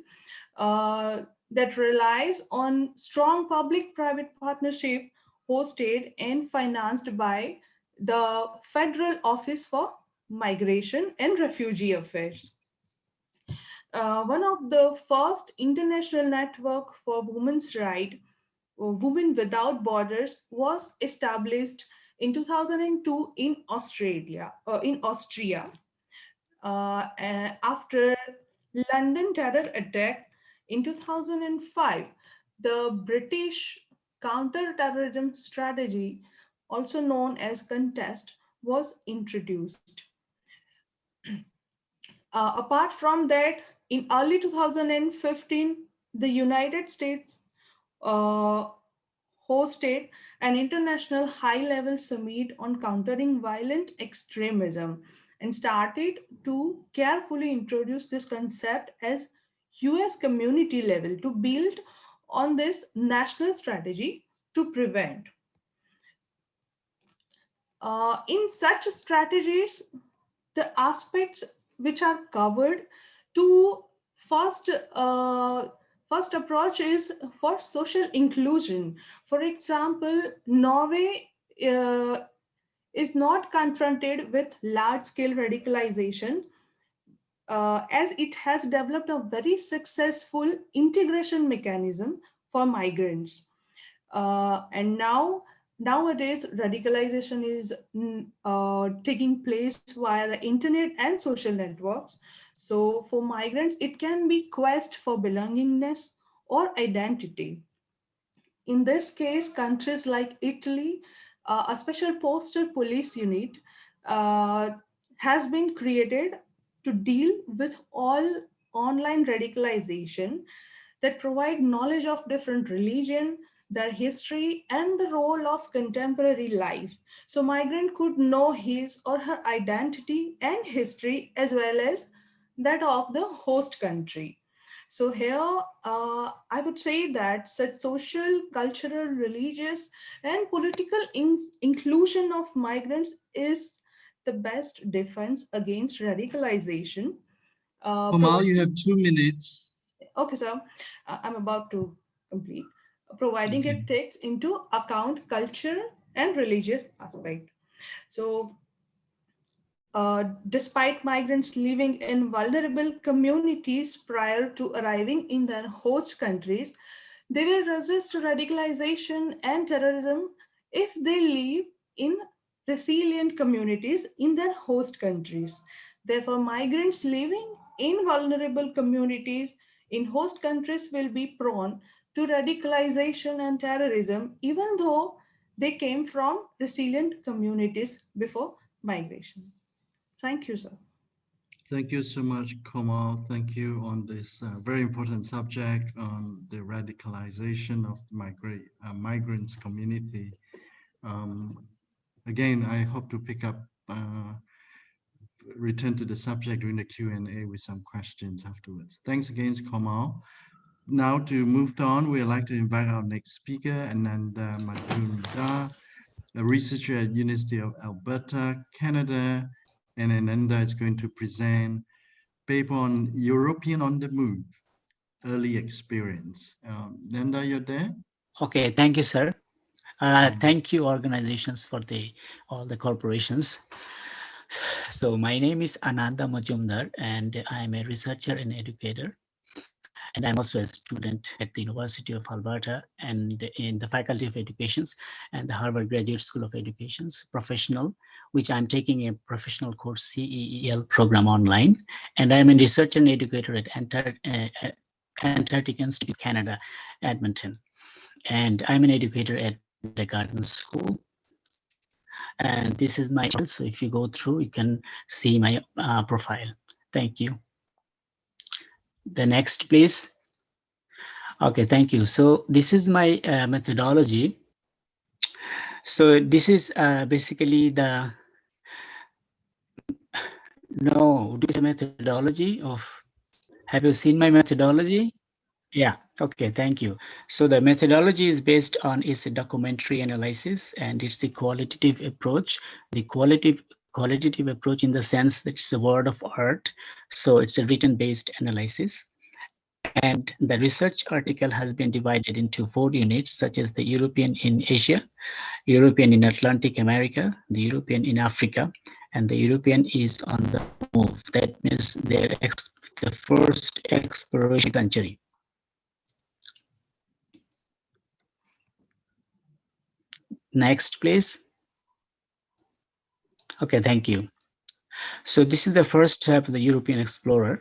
that relies on strong public-private partnership hosted and financed by the Federal Office for Migration and Refugee Affairs. One of the first international network for women's rights, Women Without Borders, was established in 2002 in Austria, after London terror attack in 2005. The British counter-terrorism strategy, also known as Contest, was introduced. Apart from that, in early 2015, the United States uh, hosted an international high-level summit on countering violent extremism and started to carefully introduce this concept as US community level to build on this national strategy to prevent. In such strategies, the aspects which are covered to first first approach is for social inclusion. For example, Norway is not confronted with large scale radicalization as it has developed a very successful integration mechanism for migrants. And nowadays, radicalization is taking place via the internet and social networks. So for migrants, it can be quest for belongingness or identity. In this case, countries like Italy, a special postal police unit uh, has been created to deal with all online radicalization that provide knowledge of different religion, their history, and the role of contemporary life. So migrant could know his or her identity and history as well as that of the host country. So here, I would say that such social, cultural, religious, and political inclusion of migrants is the best defense against radicalization. Komal, you have 2 minutes. Okay, so I'm about to complete. Providing Okay. it takes into account culture and religious aspect. So, despite migrants living in vulnerable communities prior to arriving in their host countries, they will resist radicalization and terrorism if they live in resilient communities in their host countries. Therefore, migrants living in vulnerable communities in host countries will be prone to radicalization and terrorism, even though they came from resilient communities before migration. Thank you, sir. Thank you so much, Komal. Thank you on this very important subject on the radicalization of migrants community. Um, Again, I hope to pick up, return to the subject during the Q&A with some questions afterwards. Thanks again, Komal. Now to move on, we'd like to invite our next speaker, Ananda Majumdar, a researcher at University of Alberta, Canada, and Ananda is going to present paper on European on the Move, early experience. Nanda, you're there? Okay, thank you, sir. Thank you, organizations, for all the corporations. So my name is Ananda Majumdar, and I'm a researcher and educator. And I'm also a student at the University of Alberta and in the Faculty of Educations and the Harvard Graduate School of Educations, professional, which I'm taking a professional course CEEL program online. And I'm a researcher and educator at Antarctic Institute, Canada, Edmonton. And I'm an educator at Kindergarten School. And this is my, so if you go through, you can see my profile. Thank you. The next, please. Okay, thank you. So this is my methodology. So this is basically the, methodology of, have you seen my methodology? Yeah, okay, thank you. So the methodology is based on is a documentary analysis, and it's the qualitative approach. The qualitative approach in the sense that it's a word of art. So it's a written based analysis. And the research article has been divided into 4 units, such as the European in Asia, European in Atlantic America, the European in Africa, and the European is on the move. That means they're the first exploration century. Next, please. Okay, thank you. So this is the first step of the European explorer.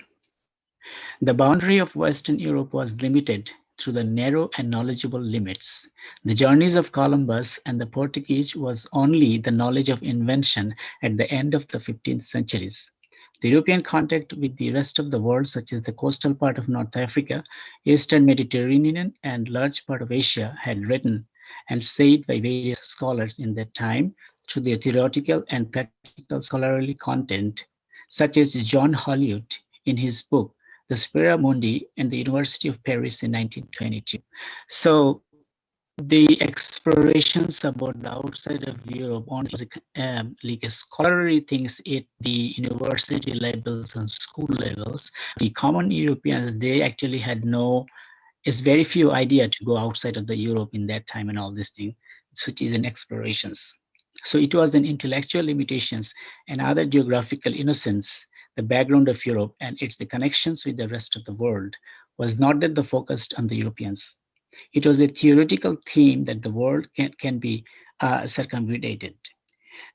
The boundary of Western Europe was limited through the narrow and knowledgeable limits. The journeys of Columbus and the Portuguese was only the knowledge of invention at the end of the 15th centuries. The European contact with the rest of the world, such as the coastal part of North Africa, Eastern Mediterranean, and large part of Asia, had written and said by various scholars in that time through their theoretical and practical scholarly content, such as John Hollywood in his book, The Spera Mundi, and the University of Paris in 1922. So the explorations about the outside of Europe on like scholarly things at the university levels and school levels. The common Europeans, they actually had it's very few idea to go outside of the Europe in that time and all this thing, which is in explorations. So it was an intellectual limitations and other geographical innocence. The background of Europe and its the connections with the rest of the world was not that the focused on the Europeans. It was a theoretical theme that the world can be circumvented.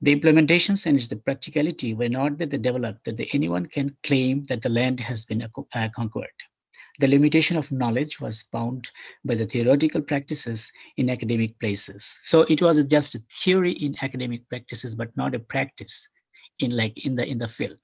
The implementations and its the practicality were not that they developed that anyone can claim that the land has been conquered. The limitation of knowledge was bound by the theoretical practices in academic places. So it was just a theory in academic practices, but not a practice in the field.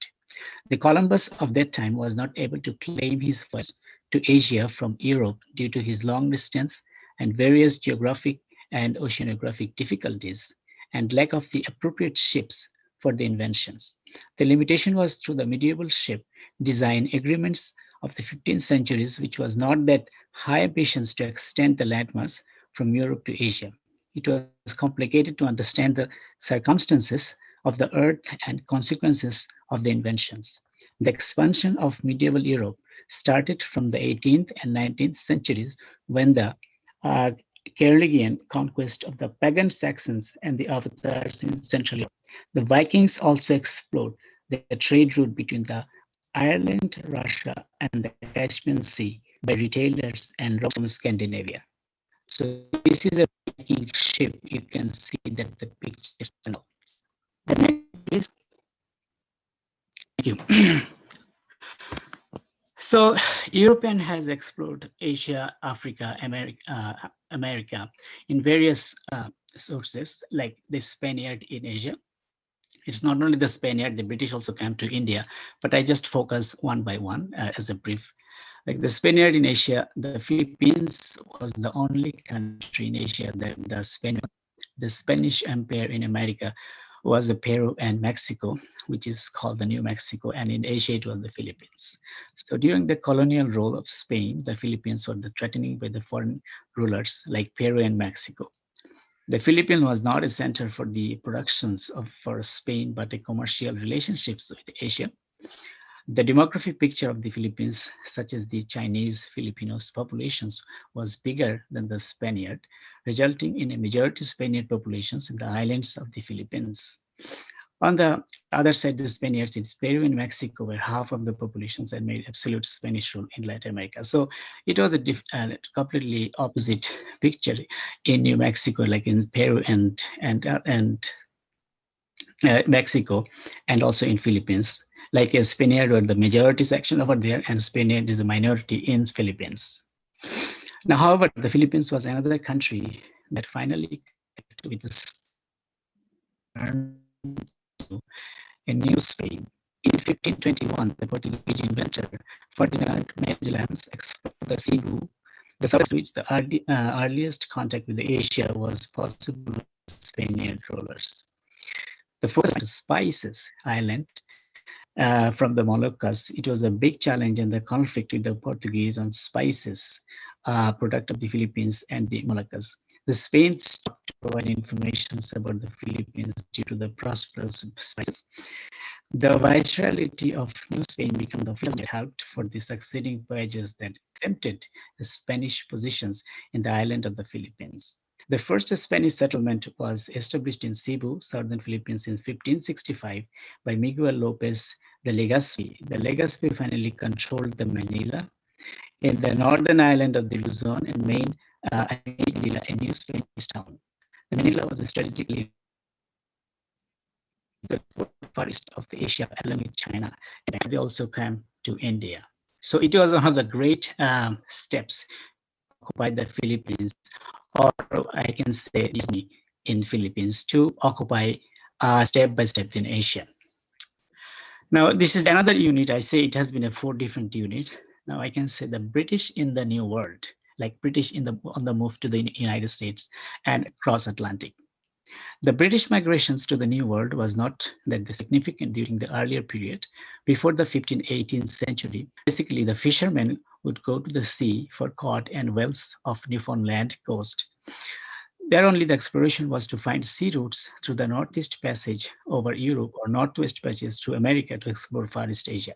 The Columbus of that time was not able to claim his voyage to Asia from Europe due to his long distance and various geographic and oceanographic difficulties, and lack of the appropriate ships for the inventions. The limitation was through the medieval ship design agreements of the 15th centuries, which was not that high ambitions to extend the landmass from Europe to Asia. It was complicated to understand the circumstances of the earth and consequences of the inventions. The expansion of medieval Europe started from the 18th and 19th centuries when the Carolingian conquest of the pagan Saxons and the avatars in Central Europe. The Vikings also explored the trade route between the Ireland, Russia, and the Caspian Sea by retailers and from Scandinavia. So this is a Viking ship. You can see that the pictures and all. The next, please. Thank you. So European has explored Asia, Africa, America in various sources, like the Spaniard in Asia. It's not only the Spaniard, the British also came to India, but I just focus one by one as a brief. Like the Spaniard in Asia, the Philippines was the only country in Asia that the Spanish Empire in America was Peru and Mexico, which is called the New Mexico, and in Asia it was the Philippines. So during the colonial rule of Spain, the Philippines were threatening by the foreign rulers like Peru and Mexico. The Philippines was not a center for the productions for Spain, but a commercial relationships with Asia. The demographic picture of the Philippines, such as the Chinese Filipinos populations, was bigger than the Spaniard, resulting in a majority Spaniard populations in the islands of the Philippines. On the other side, the Spaniards in Peru and Mexico were half of the populations and made absolute Spanish rule in Latin America. So it was a completely opposite picture in New Mexico, like in Peru and Mexico, and also in Philippines. Like a Spaniard were the majority section over there, and Spaniard is a minority in Philippines. Now, however, the Philippines was another country that finally with the a new Spain. In 1521, the Portuguese inventor Ferdinand Magellan's explored the Cebu, the south which the earliest contact with Asia was possible with Spaniard rulers. The first Spices Island from the Moluccas, it was a big challenge in the conflict with the Portuguese on spices, product of the Philippines and the Moluccas. The Spain stopped to provide information about the Philippines due to the prosperous spices. The viceroyalty of New Spain became the official that helped for the succeeding voyages that attempted the Spanish positions in the island of the Philippines. The first Spanish settlement was established in Cebu, southern Philippines in 1565 by Miguel Lopez de Legazpi. The Legazpi finally controlled the Manila. In the northern island of the Luzon and Maine, Manila, a new Spanish town. The Manila was strategically the far east of the Asia along with China, and they also came to India. So it was one of the great steps by the Philippines, or I can say in Philippines, to occupy step by step in Asia. Now, this is another unit. I say it has been a 4 different unit. Now I can say the British in the New World, like British on the move to the United States and cross Atlantic. The British migrations to the New World was not that significant during the earlier period. Before the 15th, 18th century, basically the fishermen would go to the sea for cod and whales of Newfoundland coast. There only the exploration was to find sea routes through the Northeast Passage over Europe or Northwest Passage through America to explore Far East Asia.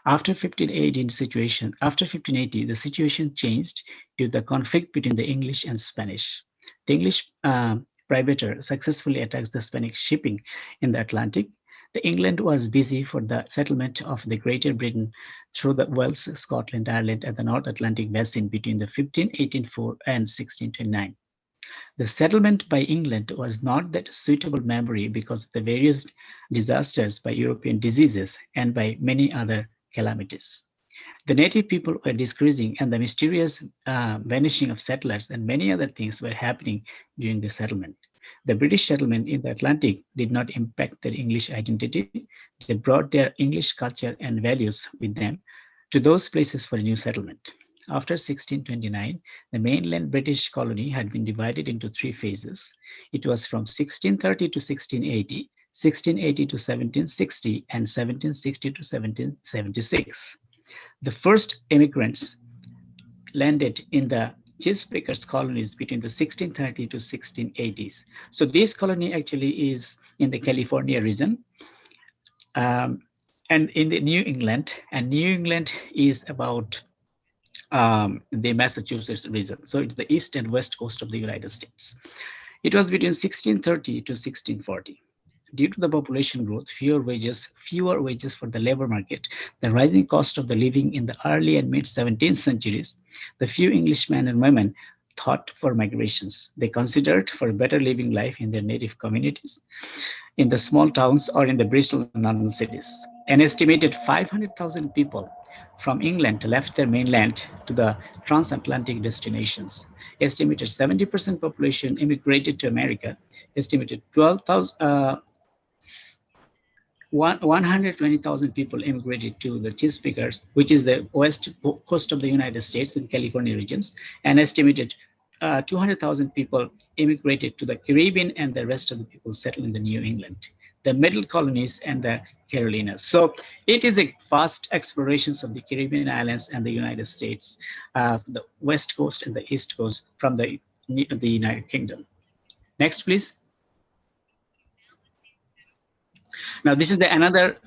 After 1580, the situation changed due to the conflict between the English and Spanish. The English privateer successfully attacks the Spanish shipping in the Atlantic. The England was busy for the settlement of the Greater Britain through the Wales, Scotland, Ireland, and the North Atlantic Basin between the 1584 and 1629. The settlement by England was not that suitable memory because of the various disasters by European diseases and by many other calamities. The native people were decreasing and the mysterious vanishing of settlers and many other things were happening during the settlement. The British settlement in the Atlantic did not impact their English identity. They brought their English culture and values with them to those places for a new settlement. After 1629, the mainland British colony had been divided into three phases. It was from 1630 to 1680, 1680 to 1760, and 1760 to 1776. The first immigrants landed in the Chesapeake's colonies between the 1630 to 1680s. So this colony actually is in the California region and in the New England. And New England is about the Massachusetts region. So it's the east and west coast of the United States. It was between 1630 to 1640. Due to the population growth, fewer wages for the labor market, the rising cost of the living in the early and mid 17th centuries, the few Englishmen and women thought for migrations. They considered for a better living life in their native communities, in the small towns or in the Bristol and London cities. An estimated 500,000 people from England left their mainland to the transatlantic destinations. Estimated 70% population immigrated to America. Estimated 120,000 people immigrated to the Chesapeakers, which is the west coast of the United States in California regions, and estimated 200,000 people immigrated to the Caribbean, and the rest of the people settled in the New England, the Middle Colonies, and the Carolinas. So it is a vast explorations of the Caribbean islands and the United States, the west coast and the east coast from the United Kingdom. Next, please. Now, this is another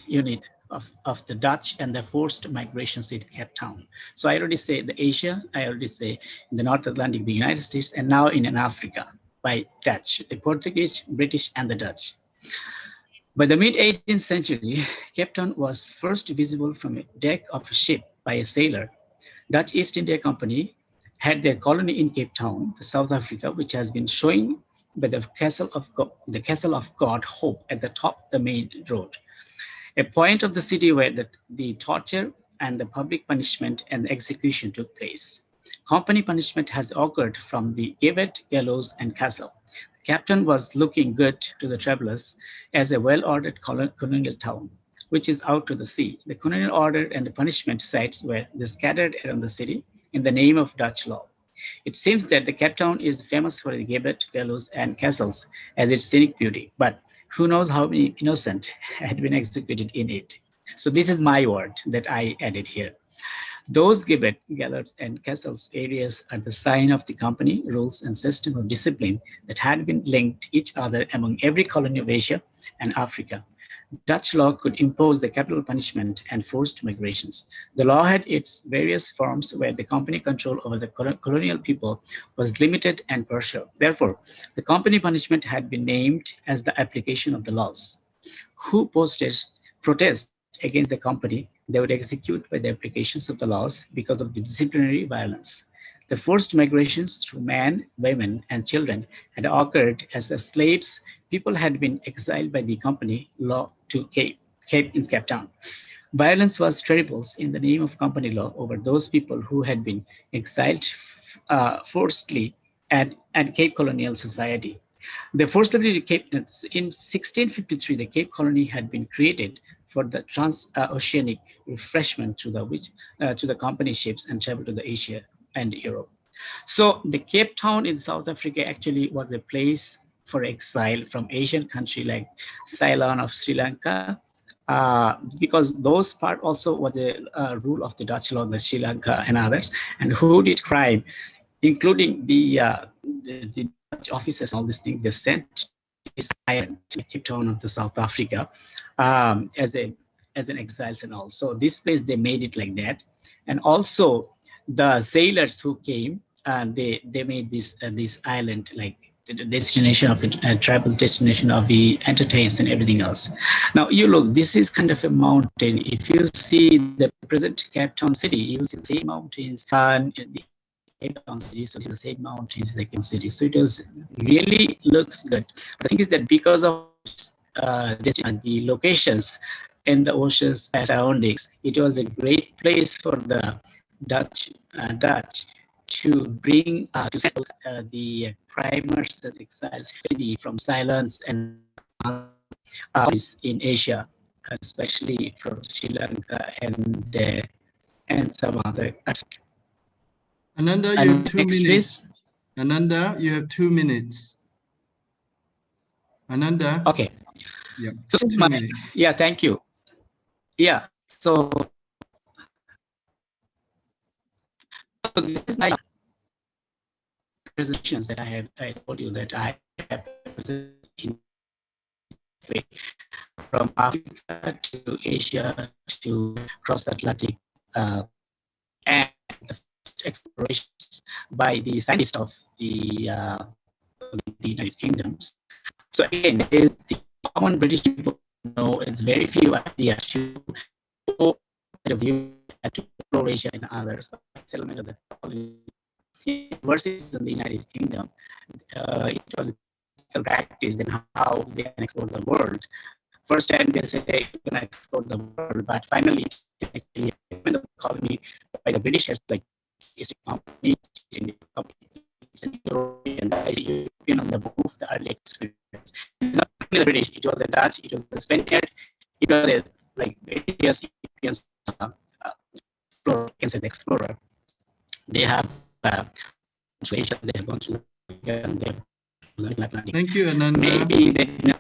unit of the Dutch and the forced migrations in Cape Town. So I already say the Asia, I already say in the North Atlantic, the United States, and now in Africa by Dutch, the Portuguese, British, and the Dutch. By the mid-18th century, Cape Town was first visible from a deck of a ship by a sailor. Dutch East India Company had their colony in Cape Town, South Africa, which has been showing by the Castle of God Hope at the top of the main road, a point of the city where the torture and the public punishment and execution took place. Company punishment has occurred from the gibbet, gallows, and castle. The captain was looking good to the travelers as a well-ordered colonial town, which is out to the sea. The colonial order and the punishment sites were scattered around the city in the name of Dutch law. It seems that the Cape Town is famous for the gibbet, gallows, and castles as its scenic beauty, but who knows how many innocent had been executed in it. So this is my word that I added here. Those gibbet, gallows, and castles areas are the sign of the company rules and system of discipline that had been linked each other among every colony of Asia and Africa. Dutch law could impose the capital punishment and forced migrations. The law had its various forms where the company control over the colonial people was limited and partial. Therefore, the company punishment had been named as the application of the laws. Who protest against the company, they would execute by the applications of the laws because of the disciplinary violence. The forced migrations through men, women, and children had occurred as the slaves. People had been exiled by the company law to Cape Town. Violence was terrible in the name of company law over those people who had been exiled forcibly at Cape Colonial Society. The forcibly Cape in 1653, the Cape Colony had been created for the transoceanic refreshment to the company ships and travel to the Asia and Europe. So the Cape Town in South Africa actually was a place for exile from Asian country like Ceylon of Sri Lanka, because those part also was a rule of the Dutch law, the Sri Lanka and others, and who did crime, including the Dutch officers and all these things. They sent this island to Cape Town of the South Africa as an exiles and all. So this place they made it like that, and also the sailors who came and they made this island like the destination of a travel destination of the entertainers and everything else. Now you look, this is kind of a mountain. If you see the present Cape Town city, you will see the same mountains and the Cape Town city, so it's the same mountains like Cape Town city. So it was really looks good. The thing is that because of the locations in the oceans surroundings, it was a great place for the Dutch to bring to settle the primers and exiles from silence and in Asia, especially from Sri Lanka and some other. Ananda, you And have 2 next, minutes. please. Ananda, you have 2 minutes. Ananda. Okay. Yeah, So 2 minutes. yeah, thank you. Yeah. So this is my presentations that I told you that I have in from Africa to Asia to cross Atlantic, and the first explorations by the scientists of the United Kingdoms. So again, there is the common British people know it's very few ideas to go point of view to exploration and others, settlement of the universities in the United Kingdom. It was a practice in how they can explore the world. First time they say you can explore the world, but finally actually the colony by the British like East Company, European, European on the move, the early experience. It's not only the British, it was the Dutch, it was the Spaniard, it was a, like various Europeans, explorer. They have translation, they have gone to and they have Atlantic. Thank you, Ananda. Maybe they know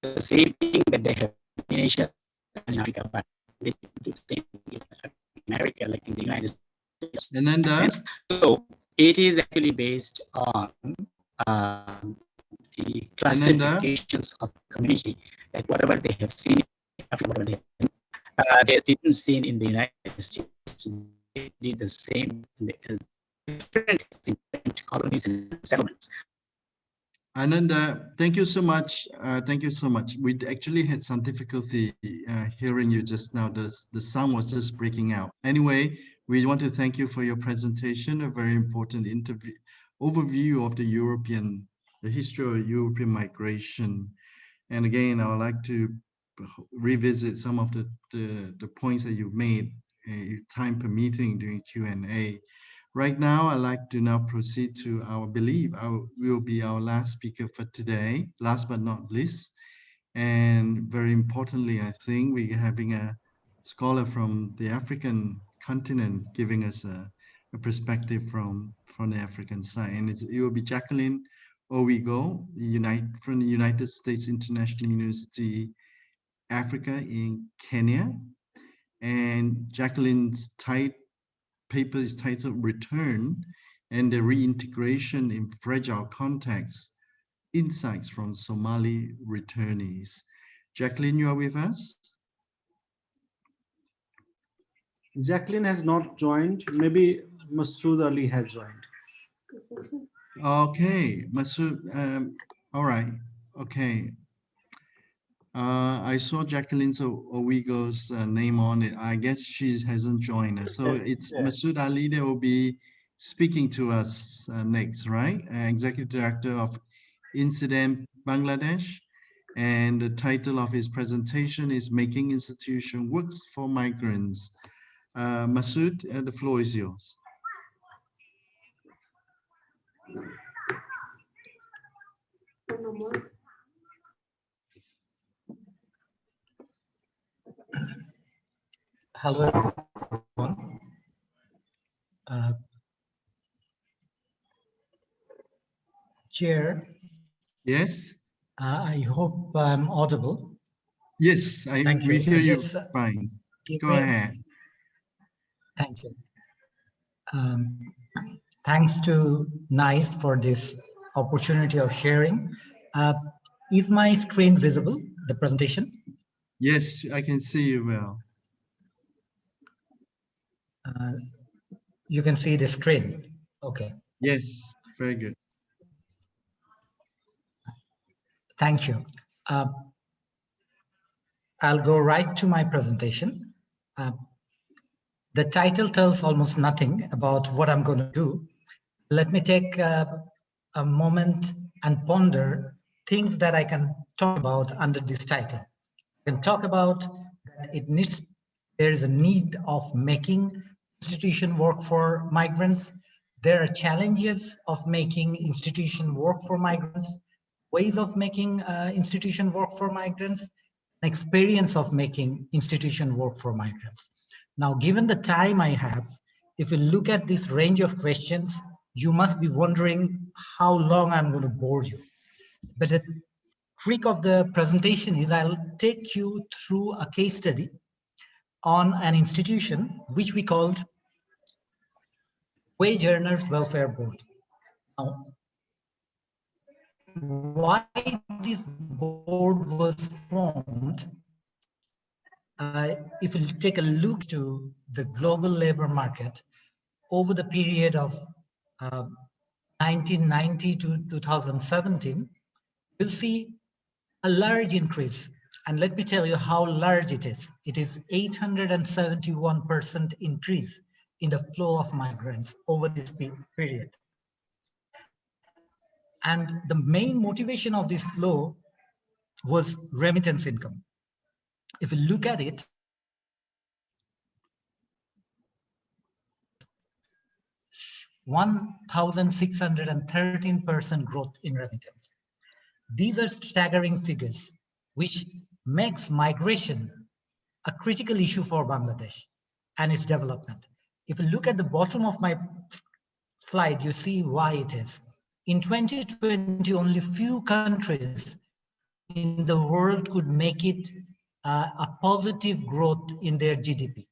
the same thing that they have in Asia and in Africa, but they do the same in America, like in the United States. Ananda. So it is actually based on the classifications of the community, like whatever they have seen in Africa, whatever they didn't see in the United States. They did the same in the different colonies and settlements. Ananda, thank you so much. Thank you so much. We actually had some difficulty hearing you just now. The sound was just breaking out. Anyway, we want to thank you for your presentation, a very important overview of the history of European migration. And again, I would like to revisit some of the points that you've made, time permitting during Q&A. Right now, I'd like to now proceed to will be our last speaker for today, last but not least. And very importantly, I think we're having a scholar from the African continent giving us a perspective from the African side. And it will be Jacqueline Owigo, from the United States International University, Africa in Kenya. And Jacqueline's paper is titled Return and the Reintegration in Fragile Contexts, Insights from Somali Returnees. Jacqueline, you are with us? Jacqueline has not joined. Maybe Masud Ali has joined. Okay, Masud, all right, okay. I saw Jacqueline's Owigo's name on it. I guess she hasn't joined us. So it's Masud Ali that will be speaking to us next, right? Executive Director of INCIDIN Bangladesh. And the title of his presentation is Making Institution Works for Migrants. Masud, the floor is yours. Hello, everyone. Chair. Yes. I hope I'm audible. Yes, we hear you fine. Go ahead. Thank you. Thanks to NICE for this opportunity of sharing. Is my screen visible, the presentation? Yes, I can see you well. You can see the screen. Okay. Yes, very good. Thank you. I'll go right to my presentation. The title tells almost nothing about what I'm going to do. Let me take a moment and ponder things that I can talk about under this title. I can talk about that there is a need of making institution work for migrants. There are challenges of making institution work for migrants, ways of making institution work for migrants, experience of making institution work for migrants. Now, given the time I have, if you look at this range of questions, you must be wondering how long I'm going to bore you. But the trick of the presentation is I'll take you through a case study on an institution which we called Wage Earners Welfare Board. Now, why this board was formed, if you take a look to the global labor market over the period of 1990 to 2017, you'll see a large increase. And let me tell you how large it is. It is 871% increase in the flow of migrants over this period. And the main motivation of this flow was remittance income. If you look at it, 1,613% growth in remittance. These are staggering figures, which makes migration a critical issue for Bangladesh and its development. If you look at the bottom of my slide, you see why it is. In 2020, only few countries in the world could make it a positive growth in their GDP.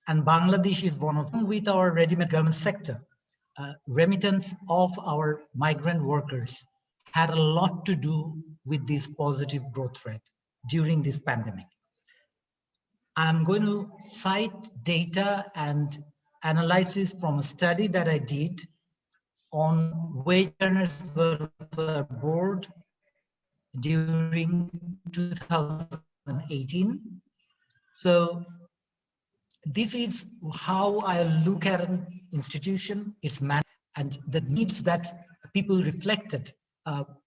And Bangladesh is one of them. With our ready-made garment sector, remittance of our migrant workers had a lot to do with this positive growth rate during this pandemic. I'm going to cite data and analysis from a study that I did on Wage Earners Welfare Board during 2018. So this is how I look at an institution, its man, and the needs that people reflected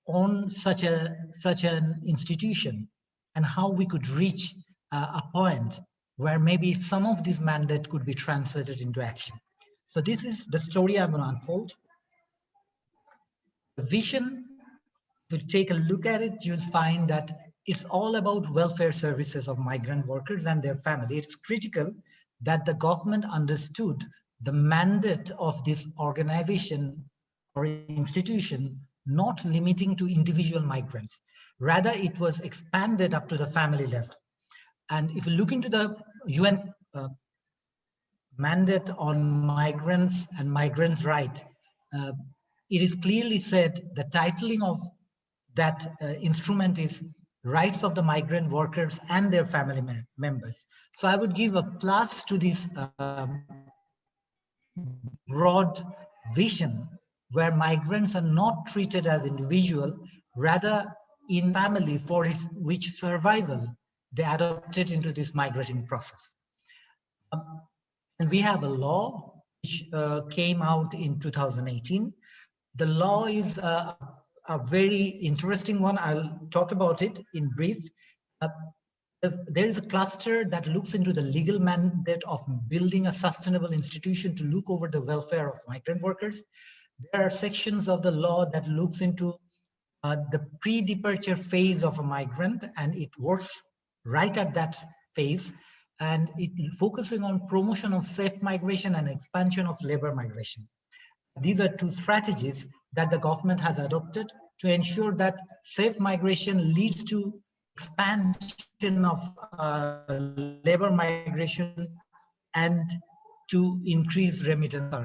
on such an institution, and how we could reach a point where maybe some of this mandate could be translated into action. So this is the story I'm going to unfold. The vision, if you take a look at it, you'll find that it's all about welfare services of migrant workers and their family. It's critical that the government understood the mandate of this organization or institution, not limiting to individual migrants. Rather, it was expanded up to the family level. And if you look into the UN mandate on migrants and migrants' rights, it is clearly said the titling of that instrument is rights of the migrant workers and their family members. So I would give a plus to this broad vision where migrants are not treated as individual, rather in family for which survival they adopted into this migrating process. And we have a law which came out in 2018. The law is a very interesting one. I'll talk about it in brief. There is a cluster that looks into the legal mandate of building a sustainable institution to look over the welfare of migrant workers. There are sections of the law that looks into the pre-departure phase of a migrant, and it works right at that phase, and it focusing on promotion of safe migration and expansion of labor migration. These are two strategies that the government has adopted to ensure that safe migration leads to expansion of labor migration and to increase remittance.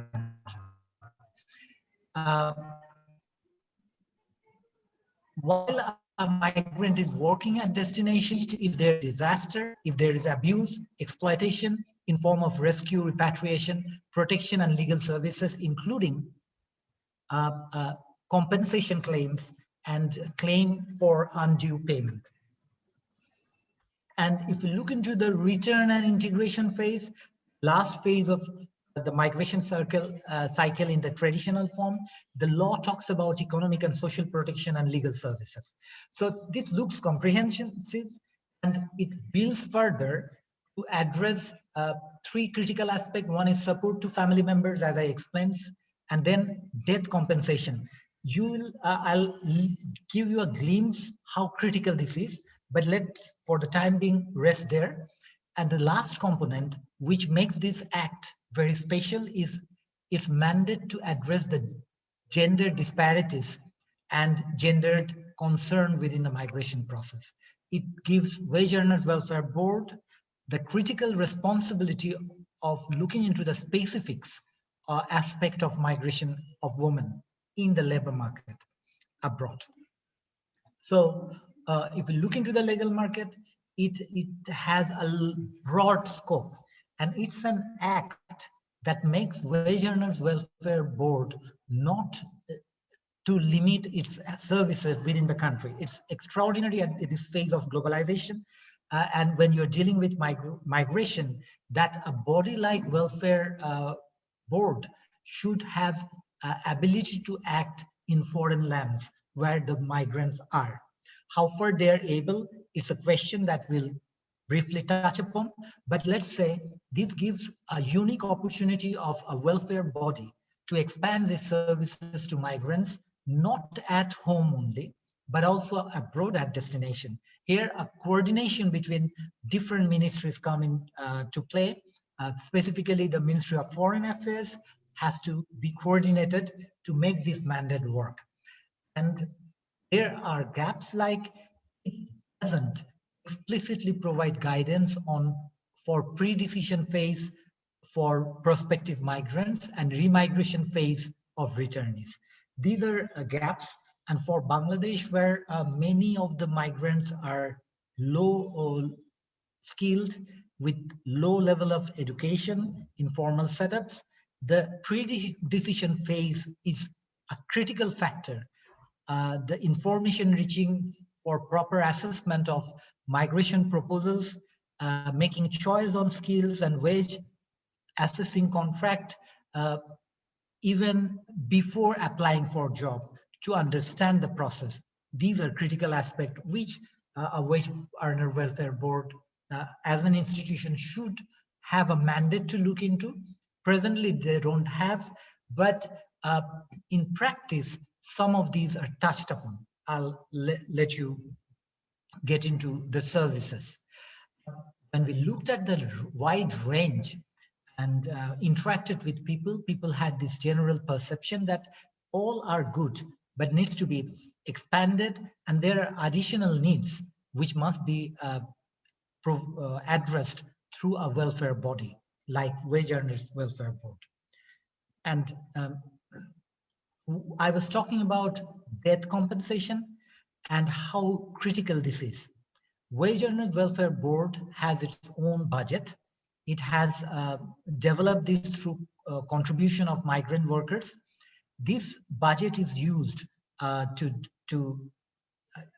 While a migrant is working at destination, if there is disaster, if there is abuse, exploitation in form of rescue, repatriation, protection and legal services, including compensation claims and claim for undue payment. And if you look into the return and integration phase, last phase of the migration cycle in the traditional form, the law talks about economic and social protection and legal services. So this looks comprehensive, and it builds further to address three critical aspects. One is support to family members, as I explained, and then death compensation. I'll give you a glimpse how critical this is, but let's, for the time being, rest there. And the last component which makes this act very special is its mandate to address the gender disparities and gendered concern within the migration process. It gives Wage Earners Welfare Board the critical responsibility of looking into the specifics aspect of migration of women in the labor market abroad. So if you look into the legal market, it has a broad scope, and it's an act that makes Wage Earners Welfare Board not to limit its services within the country. It's extraordinary at this phase of globalization. And when you're dealing with migration, that a body like welfare board should have ability to act in foreign lands where the migrants are. How far they're able is a question that we'll briefly touch upon, but let's say this gives a unique opportunity of a welfare body to expand its services to migrants, not at home only, but also abroad at destination. Here, a coordination between different ministries come in to play. Specifically, the Ministry of Foreign Affairs has to be coordinated to make this mandate work. And there are gaps like it doesn't explicitly provide guidance on for pre-decision phase for prospective migrants and remigration phase of returnees. These are gaps, and for Bangladesh, where many of the migrants are low skilled with low level of education, informal setups, the pre-decision phase is a critical factor. The information reaching for proper assessment of migration proposals, making choice on skills and wage, assessing contract, even before applying for a job, to understand the process. These are critical aspects which a Wage Earner Welfare Board as an institution should have a mandate to look into. Presently, they don't have, but in practice, some of these are touched upon. I'll let you get into the services. When we looked at the wide range and interacted with people, people had this general perception that all are good, but needs to be expanded, and there are additional needs which must be addressed through a welfare body like Wage Earners Welfare Board. And I was talking about death compensation and how critical this is. Wage Earners Welfare Board has its own budget. It has developed this through contribution of migrant workers. This budget is used to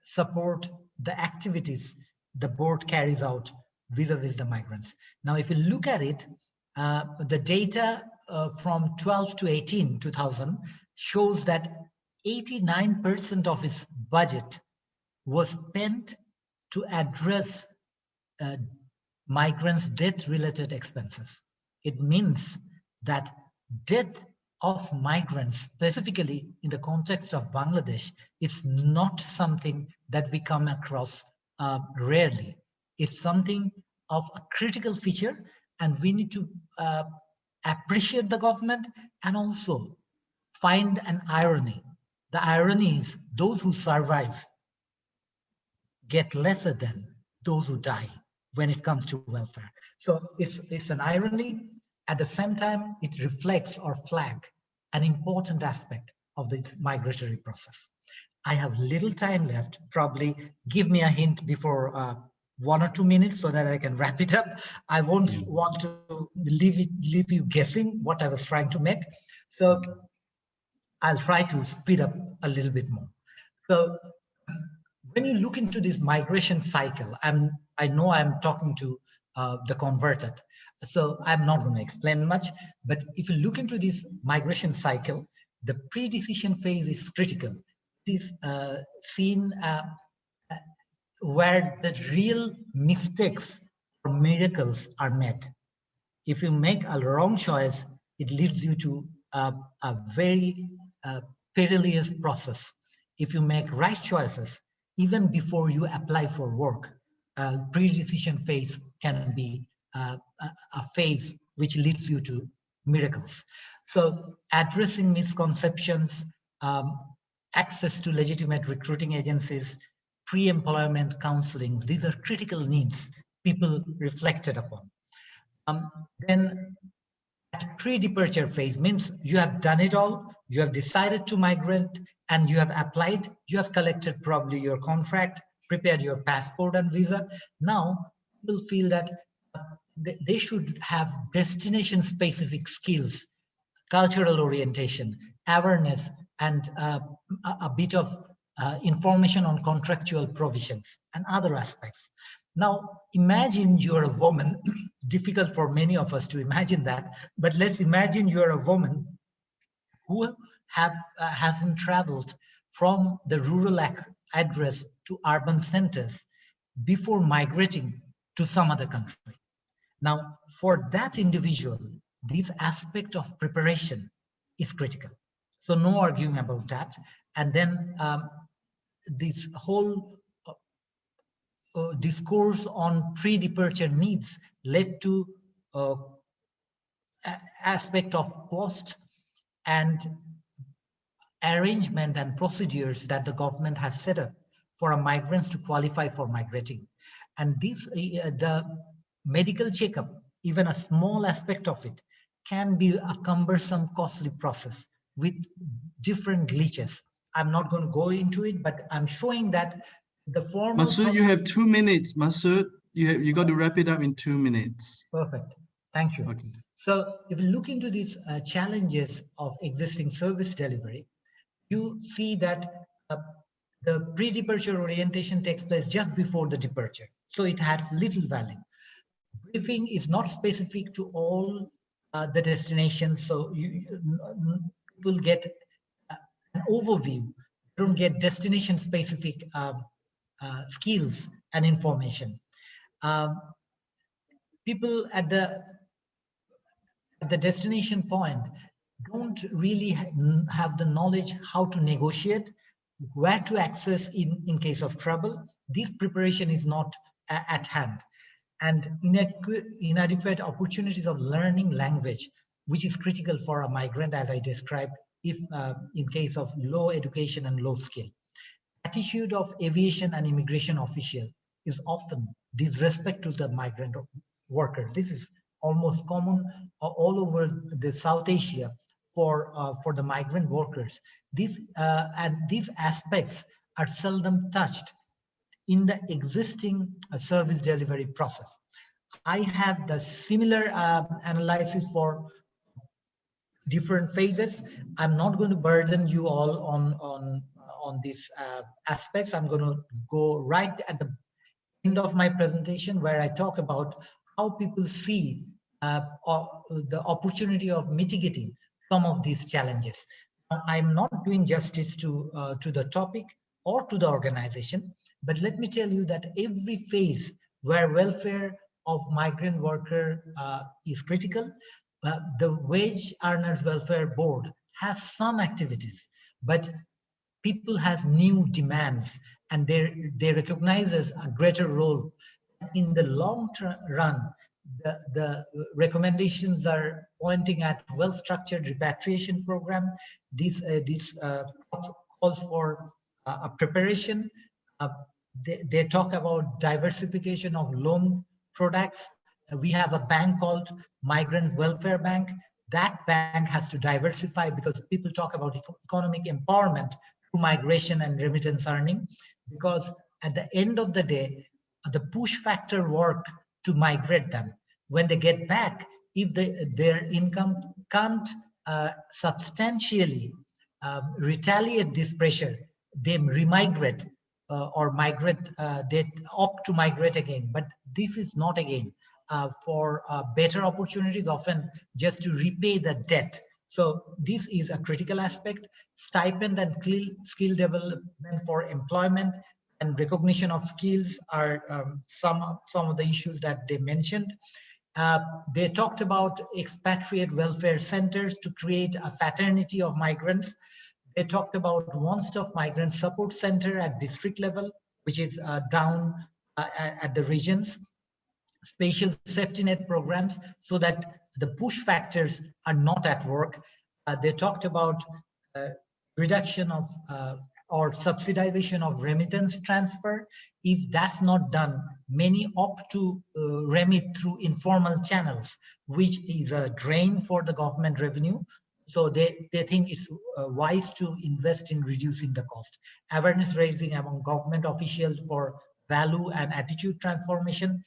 support the activities the board carries out vis-a-vis the migrants. Now, if you look at it, the data from 12 to 18, 2000, shows that 89% of its budget was spent to address migrants' death-related expenses. It means that death of migrants, specifically in the context of Bangladesh, is not something that we come across rarely. It's something of a critical feature, and we need to appreciate the government and also find an irony. The irony is those who survive get lesser than those who die when it comes to welfare. So it's an irony. At the same time, it reflects or flag an important aspect of the migratory process. I have little time left. Probably give me a hint before 1 or 2 minutes so that I can wrap it up. I won't want to leave you guessing what I was trying to make. So I'll try to speed up a little bit more. So when you look into this migration cycle, I know I'm talking to the converted, so I'm not going to explain much, but if you look into this migration cycle, the pre-decision phase is critical. It is seen where the real mistakes or miracles are made. If you make a wrong choice, it leads you to a very perilous process. If you make right choices, even before you apply for work, pre-decision phase can be a phase which leads you to miracles. So addressing misconceptions, access to legitimate recruiting agencies, pre-employment counseling, these are critical needs people reflected upon. Then at pre-departure phase means you have done it all, you have decided to migrate, and you have applied, you have collected probably your contract, prepared your passport and visa. Now people feel that they should have destination specific skills, cultural orientation, awareness, and a bit of information on contractual provisions and other aspects. Now, imagine you're a woman, difficult for many of us to imagine that, but let's imagine you're a woman who hasn't traveled from the rural address to urban centers before migrating to some other country. Now, for that individual, this aspect of preparation is critical. So no arguing about that. And then this whole discourse on pre-departure needs led to aspect of cost and arrangement and procedures that the government has set up for migrants to qualify for migrating. And this, the medical checkup, even a small aspect of it, can be a cumbersome, costly process with different glitches. I'm not going to go into it, but I'm showing that the formal... Masud, you have 2 minutes. Masud, you got to wrap it up in 2 minutes. Perfect. Thank you. Okay. So if you look into these challenges of existing service delivery, you see that the pre-departure orientation takes place just before the departure. So it has little value. Briefing is not specific to all the destinations. So you will get an overview. You don't get destination specific skills and information. People at the destination point don't really have the knowledge how to negotiate, where to access in case of trouble. This preparation is not at hand. And inadequate opportunities of learning language, which is critical for a migrant, as I described, if in case of low education and low skill. Attitude of aviation and immigration official is often disrespect to the migrant workers. This is almost common all over the South Asia for the migrant workers. And these aspects are seldom touched in the existing service delivery process. I have the similar analysis for different phases. I'm not going to burden you all on these aspects. I'm going to go right at the end of my presentation where I talk about how people see the opportunity of mitigating some of these challenges. I'm not doing justice to the topic or to the organization, but let me tell you that every phase where welfare of migrant worker is critical, the Wage Earners Welfare Board has some activities, but people has new demands and they recognizes a greater role. In the long run, the recommendations are pointing at well-structured repatriation program. This calls for a preparation. They talk about diversification of loan products. We have a bank called Migrant Welfare Bank. That bank has to diversify because people talk about economic empowerment through migration and remittance earning. Because at the end of the day, the push factor work to migrate them. When they get back, if their income can't substantially retaliate this pressure, they remigrate or migrate, they opt to migrate again. But this is not again for better opportunities, often just to repay the debt. So this is a critical aspect. Stipend and skill development for employment and recognition of skills are some of the issues that they mentioned. They talked about expatriate welfare centers to create a fraternity of migrants. They talked about one-stop migrant support center at district level, which is down at the regions. special safety net programs so that the push factors are not at work. They talked about reduction of or subsidization of remittance transfer. If that's not done, many opt to remit through informal channels, which is a drain for the government revenue. So they think it's wise to invest in reducing the cost. Awareness raising among government officials for value and attitude transformation,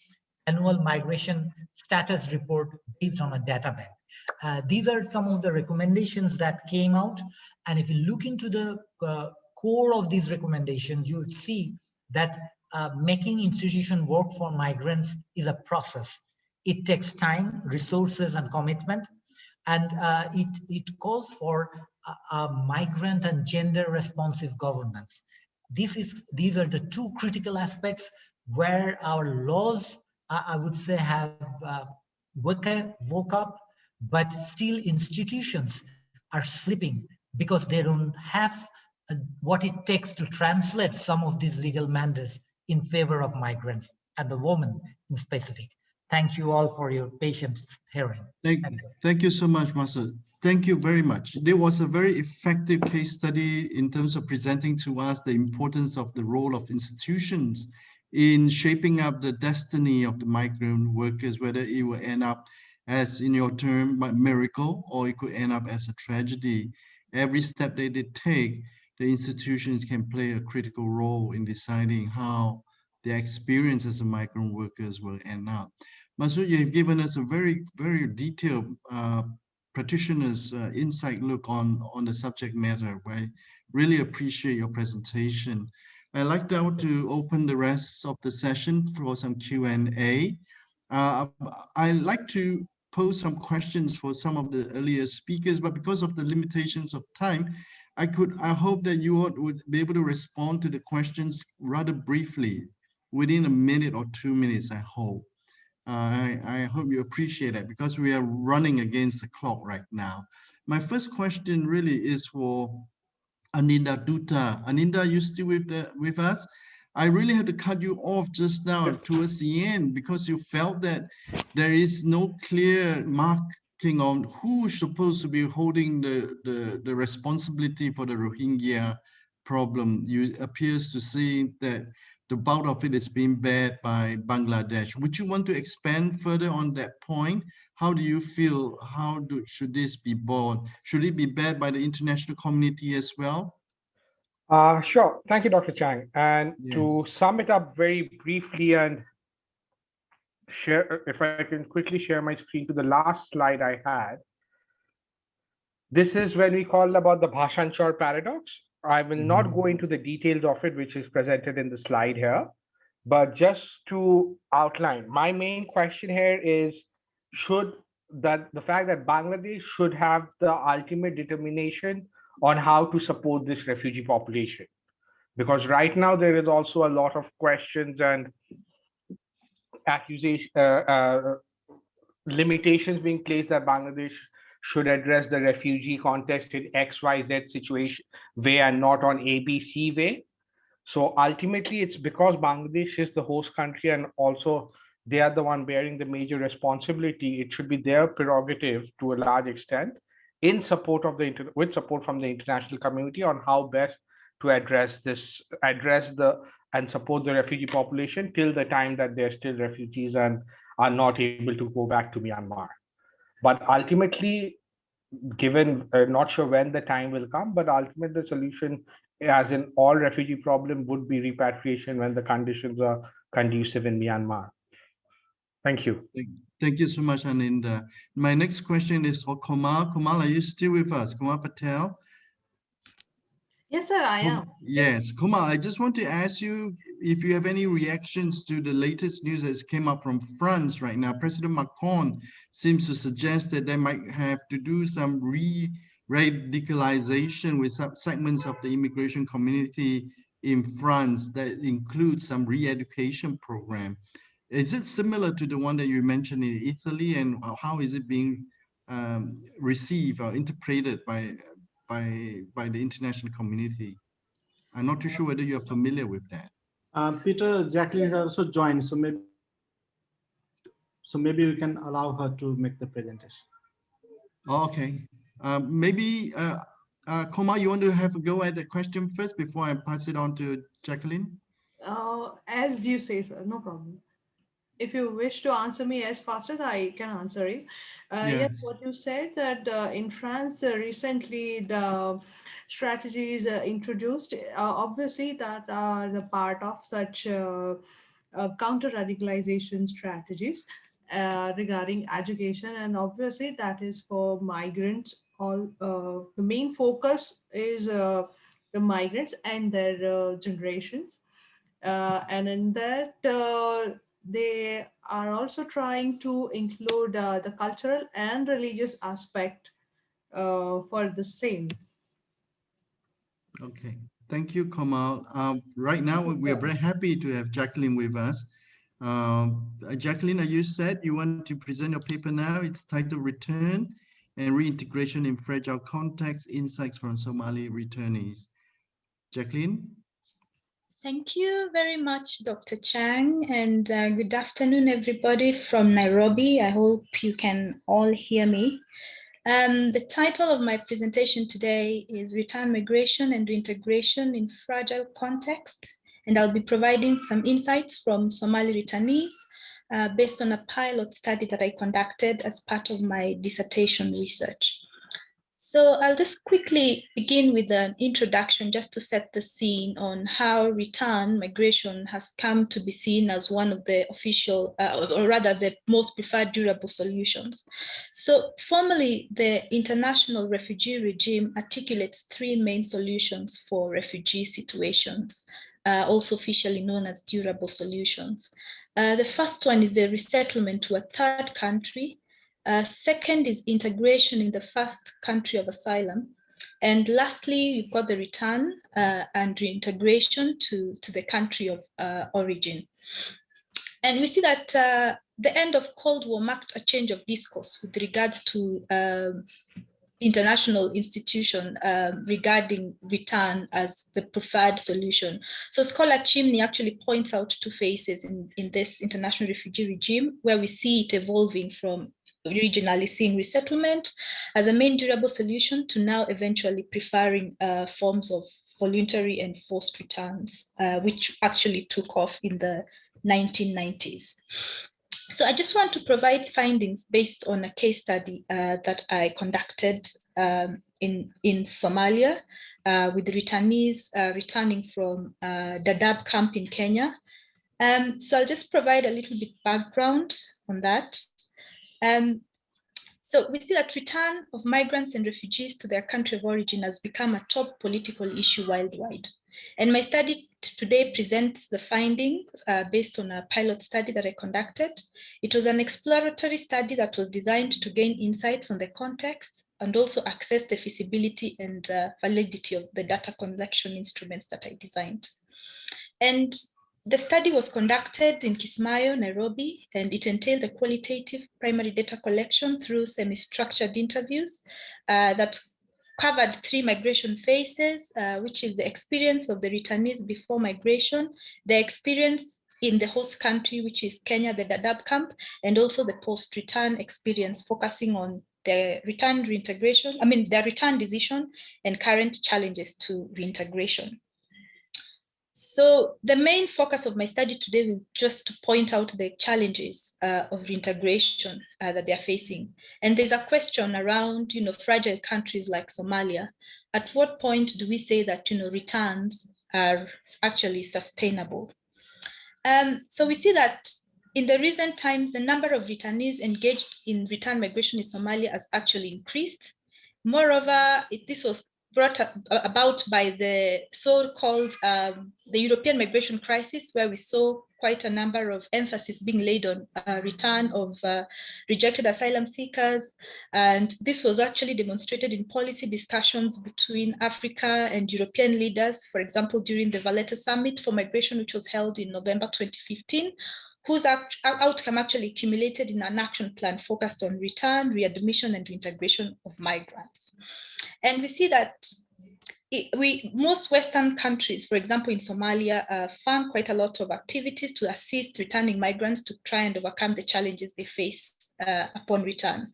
annual migration status report based on a data bank. These are some of the recommendations that came out. And if you look into the core of these recommendations, you would see that making institution work for migrants is a process. It takes time, resources, and commitment. And it calls for a migrant and gender responsive governance. These are the two critical aspects where our laws, I would say, have woke up, but still institutions are slipping because they don't have what it takes to translate some of these legal mandates in favor of migrants and the women in specific. Thank you all for your patience hearing. Thank you so much, Masud. Thank you very much. There was a very effective case study in terms of presenting to us the importance of the role of institutions in shaping up the destiny of the migrant workers, whether it will end up as, in your term, a miracle, or it could end up as a tragedy. Every step they take, the institutions can play a critical role in deciding how their experience as a migrant workers will end up. Masud, you have given us a very, very detailed practitioner's insight look on the subject matter. I really appreciate your presentation. I'd like now to open the rest of the session for some Q&A. I'd like to pose some questions for some of the earlier speakers, but because of the limitations of time, I hope that you would be able to respond to the questions rather briefly, within a minute or 2 minutes, I hope. I hope you appreciate it because we are running against the clock right now. My first question really is for Aninda Dutta. Aninda, you still with us? I really had to cut you off just now towards the end because you felt that there is no clear marking on who's supposed to be holding the responsibility for the Rohingya problem. You appears to see that the bulk of it is being bared by Bangladesh. Would you want to expand further on that point? How do you feel? Should this be borne? Should it be bared by the international community as well? Sure. Thank you, Dr. Chang. And yes, to sum it up very briefly and share, if I can quickly share my screen to the last slide I had. This is when we call about the Bhashanchar paradox. I will not go into the details of it, which is presented in the slide here, but just to outline, my main question here is, the fact that Bangladesh should have the ultimate determination on how to support this refugee population. Because right now there is also a lot of questions and accusation, limitations being placed that Bangladesh should address the refugee context in XYZ situation way and not on ABC way. So ultimately, it's because Bangladesh is the host country and also they are the one bearing the major responsibility. It should be their prerogative to a large extent in support of with support from the international community on how best to address and support the refugee population till the time that they're still refugees and are not able to go back to Myanmar. But ultimately, given, not sure when the time will come, but ultimately the solution, as in all refugee problem, would be repatriation when the conditions are conducive in Myanmar. Thank you. Thank you so much, Aninda. My next question is for Komal. Komal, are you still with us? Komal Patel? Yes, sir, I am. Yes, Komal, I just want to ask you if you have any reactions to the latest news that came up from France right now. President Macron seems to suggest that they might have to do some radicalization with some segments of the immigration community in France that includes some re-education program. Is it similar to the one that you mentioned in Italy, and how is it being received or interpreted by the international community? I'm not too sure whether you're familiar with that. Peter, Jacqueline has also joined, so maybe So maybe we can allow her to make the presentation. Okay. Maybe Komal, you want to have a go at the question first before I pass it on to Jacqueline? As you say, sir, no problem. If you wish to answer me as fast as I can answer you. Yes, Yes. what you said that in France recently the strategies introduced, obviously that are the part of such counter-radicalization strategies regarding education, and obviously that is for migrants. All the main focus is the migrants and their generations, and in that they are also trying to include the cultural and religious aspect for the same. Okay. Thank you, Komal. Right now, we are very happy to have Jacqueline with us. Jacqueline, you said you want to present your paper now. It's titled Return and Reintegration in Fragile Context, Insights from Somali Returnees. Jacqueline? Thank you very much, Dr. Chang, and good afternoon, everybody from Nairobi. I hope you can all hear me. The title of my presentation today is Return, Migration and Reintegration in Fragile Contexts, and I'll be providing some insights from Somali returnees based on a pilot study that I conducted as part of my dissertation research. So I'll just quickly begin with an introduction just to set the scene on how return migration has come to be seen as one of the official, or rather the most preferred durable solutions. So formally, the international refugee regime articulates three main solutions for refugee situations, also officially known as durable solutions. The first one is the resettlement to a third country. Second is integration in the first country of asylum. And lastly, you've got the return and reintegration to the country of origin. And we see that the end of Cold War marked a change of discourse with regards to international institution regarding return as the preferred solution. So scholar Chimney actually points out two phases in this international refugee regime, where we see it evolving from originally seeing resettlement as a main durable solution to now eventually preferring forms of voluntary and forced returns, which actually took off in the 1990s. So I just want to provide findings based on a case study that I conducted in Somalia with returnees returning from Dadaab camp in Kenya. So I'll just provide a little bit background on that. So we see that return of migrants and refugees to their country of origin has become a top political issue worldwide. And my study today presents the findings based on a pilot study that I conducted. It was an exploratory study that was designed to gain insights on the context and also assess the feasibility and validity of the data collection instruments that I designed. And the study was conducted in Kismayo, Nairobi, and it entailed a qualitative primary data collection through semi-structured interviews that covered three migration phases, which is the experience of the returnees before migration, the experience in the host country, which is Kenya, the Dadaab camp, and also the post-return experience, focusing on the return reintegration, their return decision and current challenges to reintegration. So the main focus of my study today will just to point out the challenges of reintegration that they're facing. And there's a question around, fragile countries like Somalia. At what point do we say that, returns are actually sustainable? So we see that in the recent times, the number of returnees engaged in return migration in Somalia has actually increased. Moreover, this was brought about by the so-called the European migration crisis, where we saw quite a number of emphasis being laid on return of rejected asylum seekers. And this was actually demonstrated in policy discussions between Africa and European leaders, for example, during the Valletta Summit for Migration, which was held in November 2015, whose outcome actually accumulated in an action plan focused on return, readmission, and reintegration of migrants. And we see that most Western countries, for example, in Somalia, fund quite a lot of activities to assist returning migrants to try and overcome the challenges they face upon return.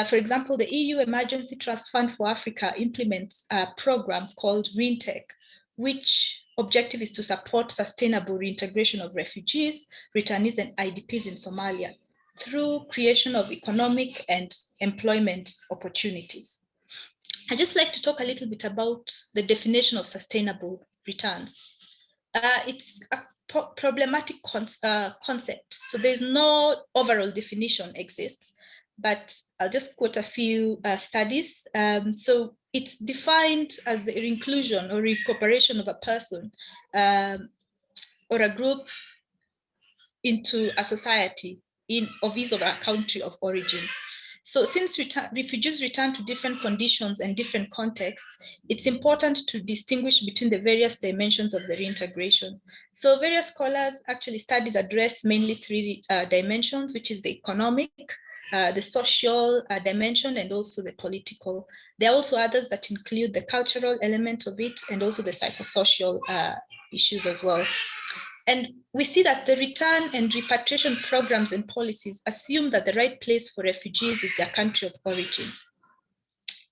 For example, the EU Emergency Trust Fund for Africa implements a program called Reintegration, which objective is to support sustainable reintegration of refugees, returnees, and IDPs in Somalia through creation of economic and employment opportunities. I'd just like to talk a little bit about the definition of sustainable returns. It's a problematic concept, so there's no overall definition exists, but I'll just quote a few studies. So it's defined as the inclusion or incorporation of a person or a group into a society of his or her country of origin. So since refugees return to different conditions and different contexts, it's important to distinguish between the various dimensions of the reintegration. So various scholars, actually studies address mainly three dimensions, which is the economic, the social dimension, and also the political. There are also others that include the cultural element of it and also the psychosocial issues as well. And we see that the return and repatriation programs and policies assume that the right place for refugees is their country of origin.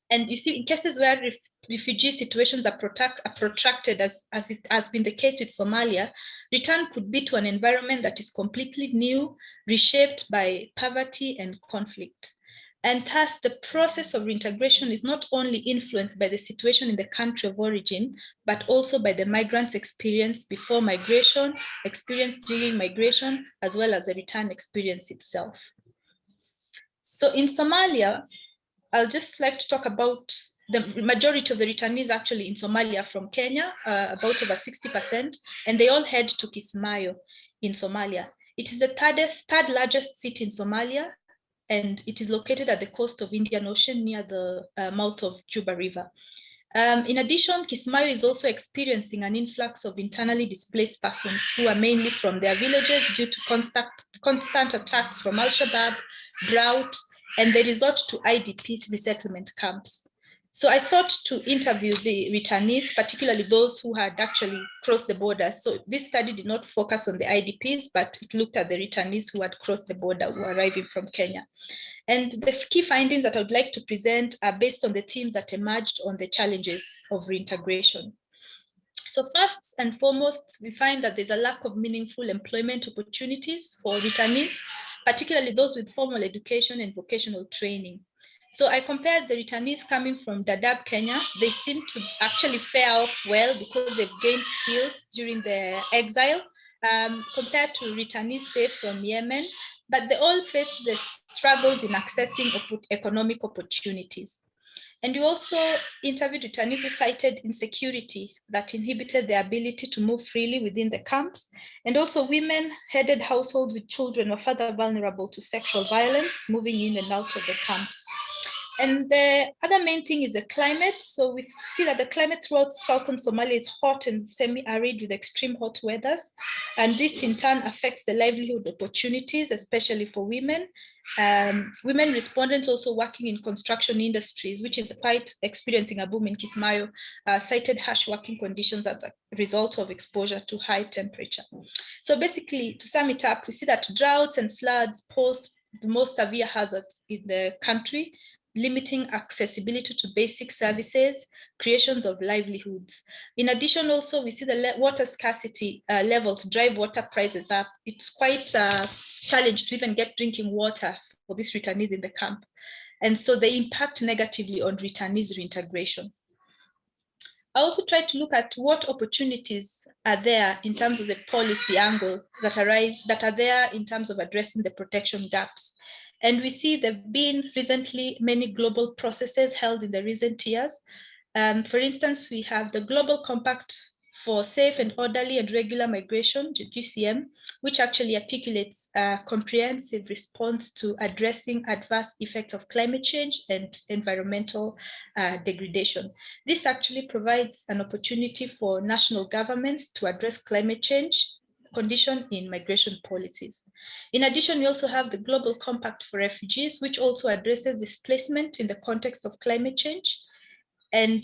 And you see, in cases where refugee situations are protracted, as it has been the case with Somalia, return could be to an environment that is completely new, reshaped by poverty and conflict. And thus, the process of reintegration is not only influenced by the situation in the country of origin, but also by the migrants' experience before migration, experience during migration, as well as the return experience itself. So in Somalia, I'll just like to talk about the majority of the returnees actually in Somalia from Kenya, about over 60%, and they all head to Kismayo in Somalia. It is the third largest city in Somalia, and it is located at the coast of Indian Ocean near the mouth of Juba River. In addition, Kismayo is also experiencing an influx of internally displaced persons who are mainly from their villages due to constant attacks from Al-Shabaab, drought, and they resort to IDP resettlement camps. So I sought to interview the returnees, particularly those who had actually crossed the border. So this study did not focus on the IDPs, but it looked at the returnees who had crossed the border, who were arriving from Kenya. And the key findings that I would like to present are based on the themes that emerged on the challenges of reintegration. So first and foremost, we find that there's a lack of meaningful employment opportunities for returnees, particularly those with formal education and vocational training. So I compared the returnees coming from Dadaab, Kenya. They seem to actually fare off well because they've gained skills during their exile, compared to returnees, say, from Yemen, but they all face the struggles in accessing economic opportunities. And we also interviewed returnees who cited insecurity that inhibited their ability to move freely within the camps. And also women-headed households with children were further vulnerable to sexual violence, moving in and out of the camps. And the other main thing is the climate. So we see that the climate throughout southern Somalia is hot and semi-arid with extreme hot weathers. And this in turn affects the livelihood opportunities, especially for women. Women respondents also working in construction industries, which is quite experiencing a boom in Kismayo, cited harsh working conditions as a result of exposure to high temperature. So basically, to sum it up, we see that droughts and floods pose the most severe hazards in the country, limiting accessibility to basic services, creations of livelihoods. In addition, also, we see the water scarcity levels drive water prices up. It's quite a challenge to even get drinking water for these returnees in the camp. And so they impact negatively on returnees reintegration. I also tried to look at what opportunities are there in terms of the policy angle that are there in terms of addressing the protection gaps. And we see there have been recently many global processes held in the recent years. For instance, we have the Global Compact for Safe and Orderly and Regular Migration, GCM, which actually articulates a comprehensive response to addressing adverse effects of climate change and environmental degradation. This actually provides an opportunity for national governments to address climate change condition in migration policies. In addition, we also have the Global Compact for Refugees, which also addresses displacement in the context of climate change. And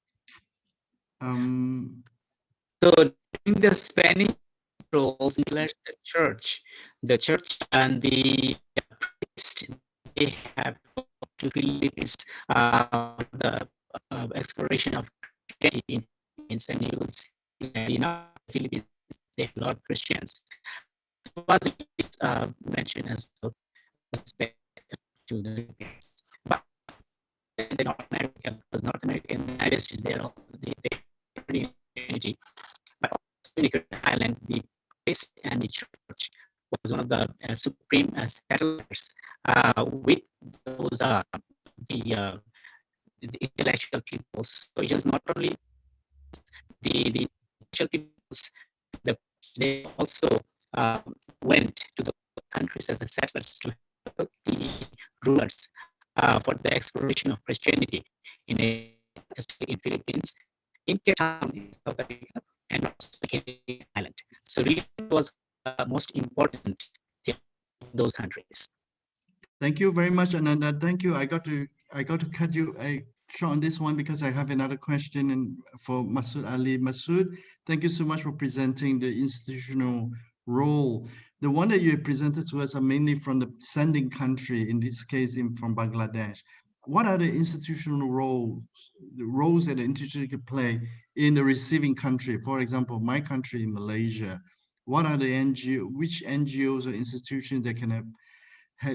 So during the Spanish roles, the church and the priest, they have to Philippines the exploration of Christianity in Philippines, and you will see that in the Philippines they have a lot of Christians. It was mentioned as well respect to the Philippines, but in North America, because North America and the United States, they're all they Christianity, but also in the island, the priest and the church was one of the supreme settlers with those the intellectual peoples. So it was not only the intellectual peoples, they also went to the countries as the settlers to help the rulers for the exploration of Christianity especially in Philippines, in Cape Town, in South Africa, and also the Canadian island. So really it was most important thing in those countries. Thank you very much, Ananda. Thank you. I got to cut you short on this one because I have another question for Masud Ali. Masud, thank you so much for presenting the institutional role. The one that you presented to us are mainly from the sending country, in this case from Bangladesh. What are the institutional roles that the institution could play in the receiving country? For example, my country, Malaysia. What are the which NGOs or institutions that can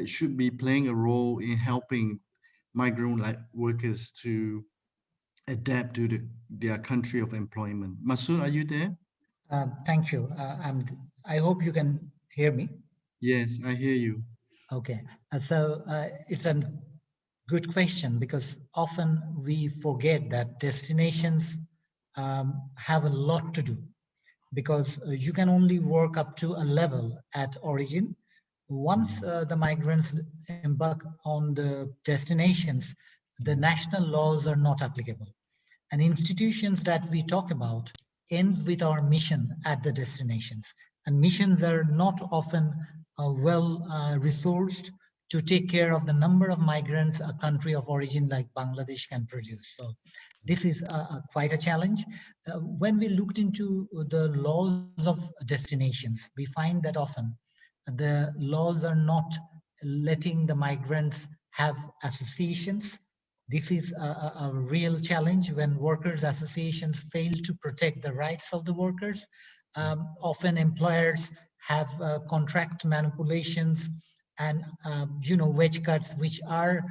should be playing a role in helping migrant workers to adapt to their country of employment? Masud, are you there? Thank you. I hope you can hear me. Yes, I hear you. Okay, so it's a good question because often we forget that destinations have a lot to do, because you can only work up to a level at origin. Once the migrants embark on the destinations, the national laws are not applicable. And institutions that we talk about ends with our mission at the destinations. And missions are not often well resourced to take care of the number of migrants a country of origin like Bangladesh can produce. So this is quite a challenge. When we looked into the laws of destinations, we find that often the laws are not letting the migrants have associations. This is a real challenge when workers' associations fail to protect the rights of the workers. Often employers have contract manipulations and wage cuts, which are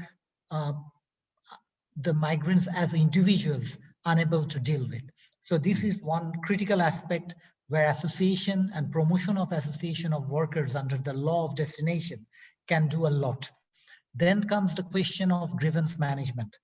the migrants as individuals unable to deal with. So this is one critical aspect where association and promotion of association of workers under the law of destination can do a lot. Then comes the question of grievance management.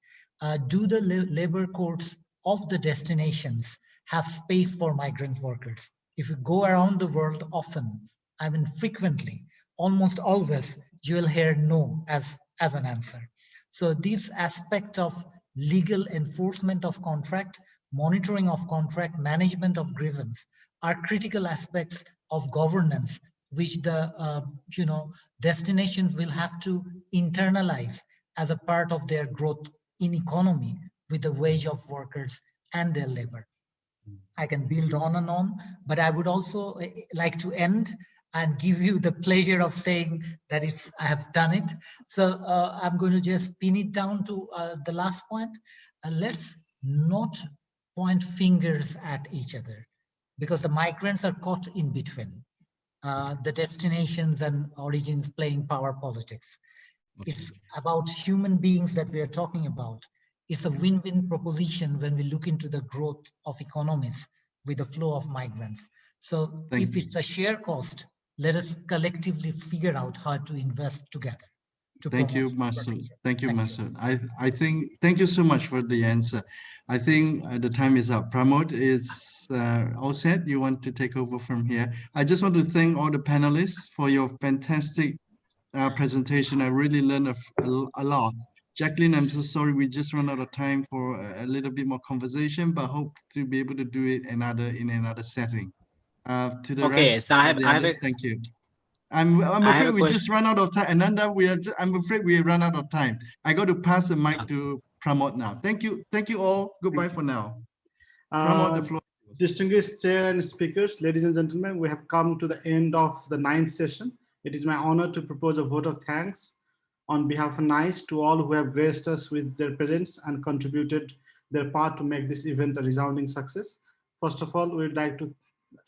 Do the labor courts of the destinations have space for migrant workers? If you go around the world often, I mean frequently, almost always, you will hear no as an answer. So this aspect of legal enforcement of contract, monitoring of contract, management of grievance are critical aspects of governance, which the destinations will have to internalize as a part of their growth in economy with the wage of workers and their labor. I can build on and on, but I would also like to end and give you the pleasure of saying that I have done it. So I'm going to just pin it down to the last point. Let's not point fingers at each other, because the migrants are caught in between. The destinations and origins playing power politics. It's about human beings that we are talking about. It's a win-win proposition when we look into the growth of economies with the flow of migrants. So if it's a share cost, let us collectively figure out how to invest together. Thank you, Masud. Thank you, Masud. I think, thank you so much for the answer. I think the time is up. Pramod is all set. You want to take over from here. I just want to thank all the panelists for your fantastic presentation. I really learned a lot. Jacqueline, I'm so sorry we just run out of time for a little bit more conversation, but hope to be able to do it in another setting. To the rest of the others, thank you. I'm afraid we just run out of time. Ananda, I'm afraid we run out of time. I got to pass the mic to Pramod now. Thank you all. Goodbye for now. Promote the floor. Distinguished chair and speakers, ladies and gentlemen, we have come to the end of the 9th session. It is my honor to propose a vote of thanks on behalf of NICE to all who have graced us with their presence and contributed their part to make this event a resounding success. First of all, we would like to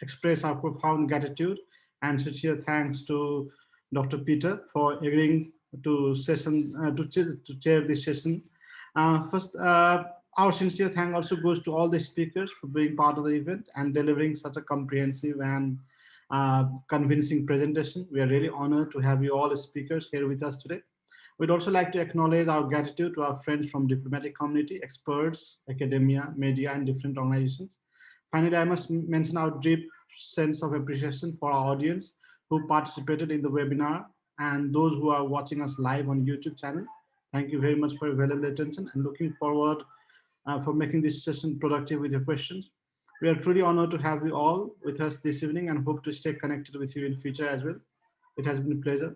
express our profound gratitude and sincere thanks to Dr. Peter for agreeing to chair this session. Our sincere thank also goes to all the speakers for being part of the event and delivering such a comprehensive and convincing presentation. We are really honored to have you all as speakers here with us today. We'd also like to acknowledge our gratitude to our friends from diplomatic community, experts, academia, media, and different organizations. Finally, I must mention our deep sense of appreciation for our audience who participated in the webinar and those who are watching us live on YouTube channel. Thank you very much for your valuable attention and looking forward for making this session productive with your questions. We are truly honored to have you all with us this evening and hope to stay connected with you in future as well. It has been a pleasure.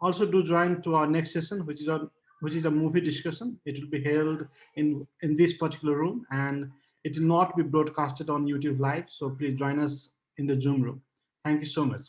Also do join to our next session, which is a movie discussion. It will be held in this particular room and it will not be broadcasted on YouTube Live. So please join us in the Zoom room. Thank you so much.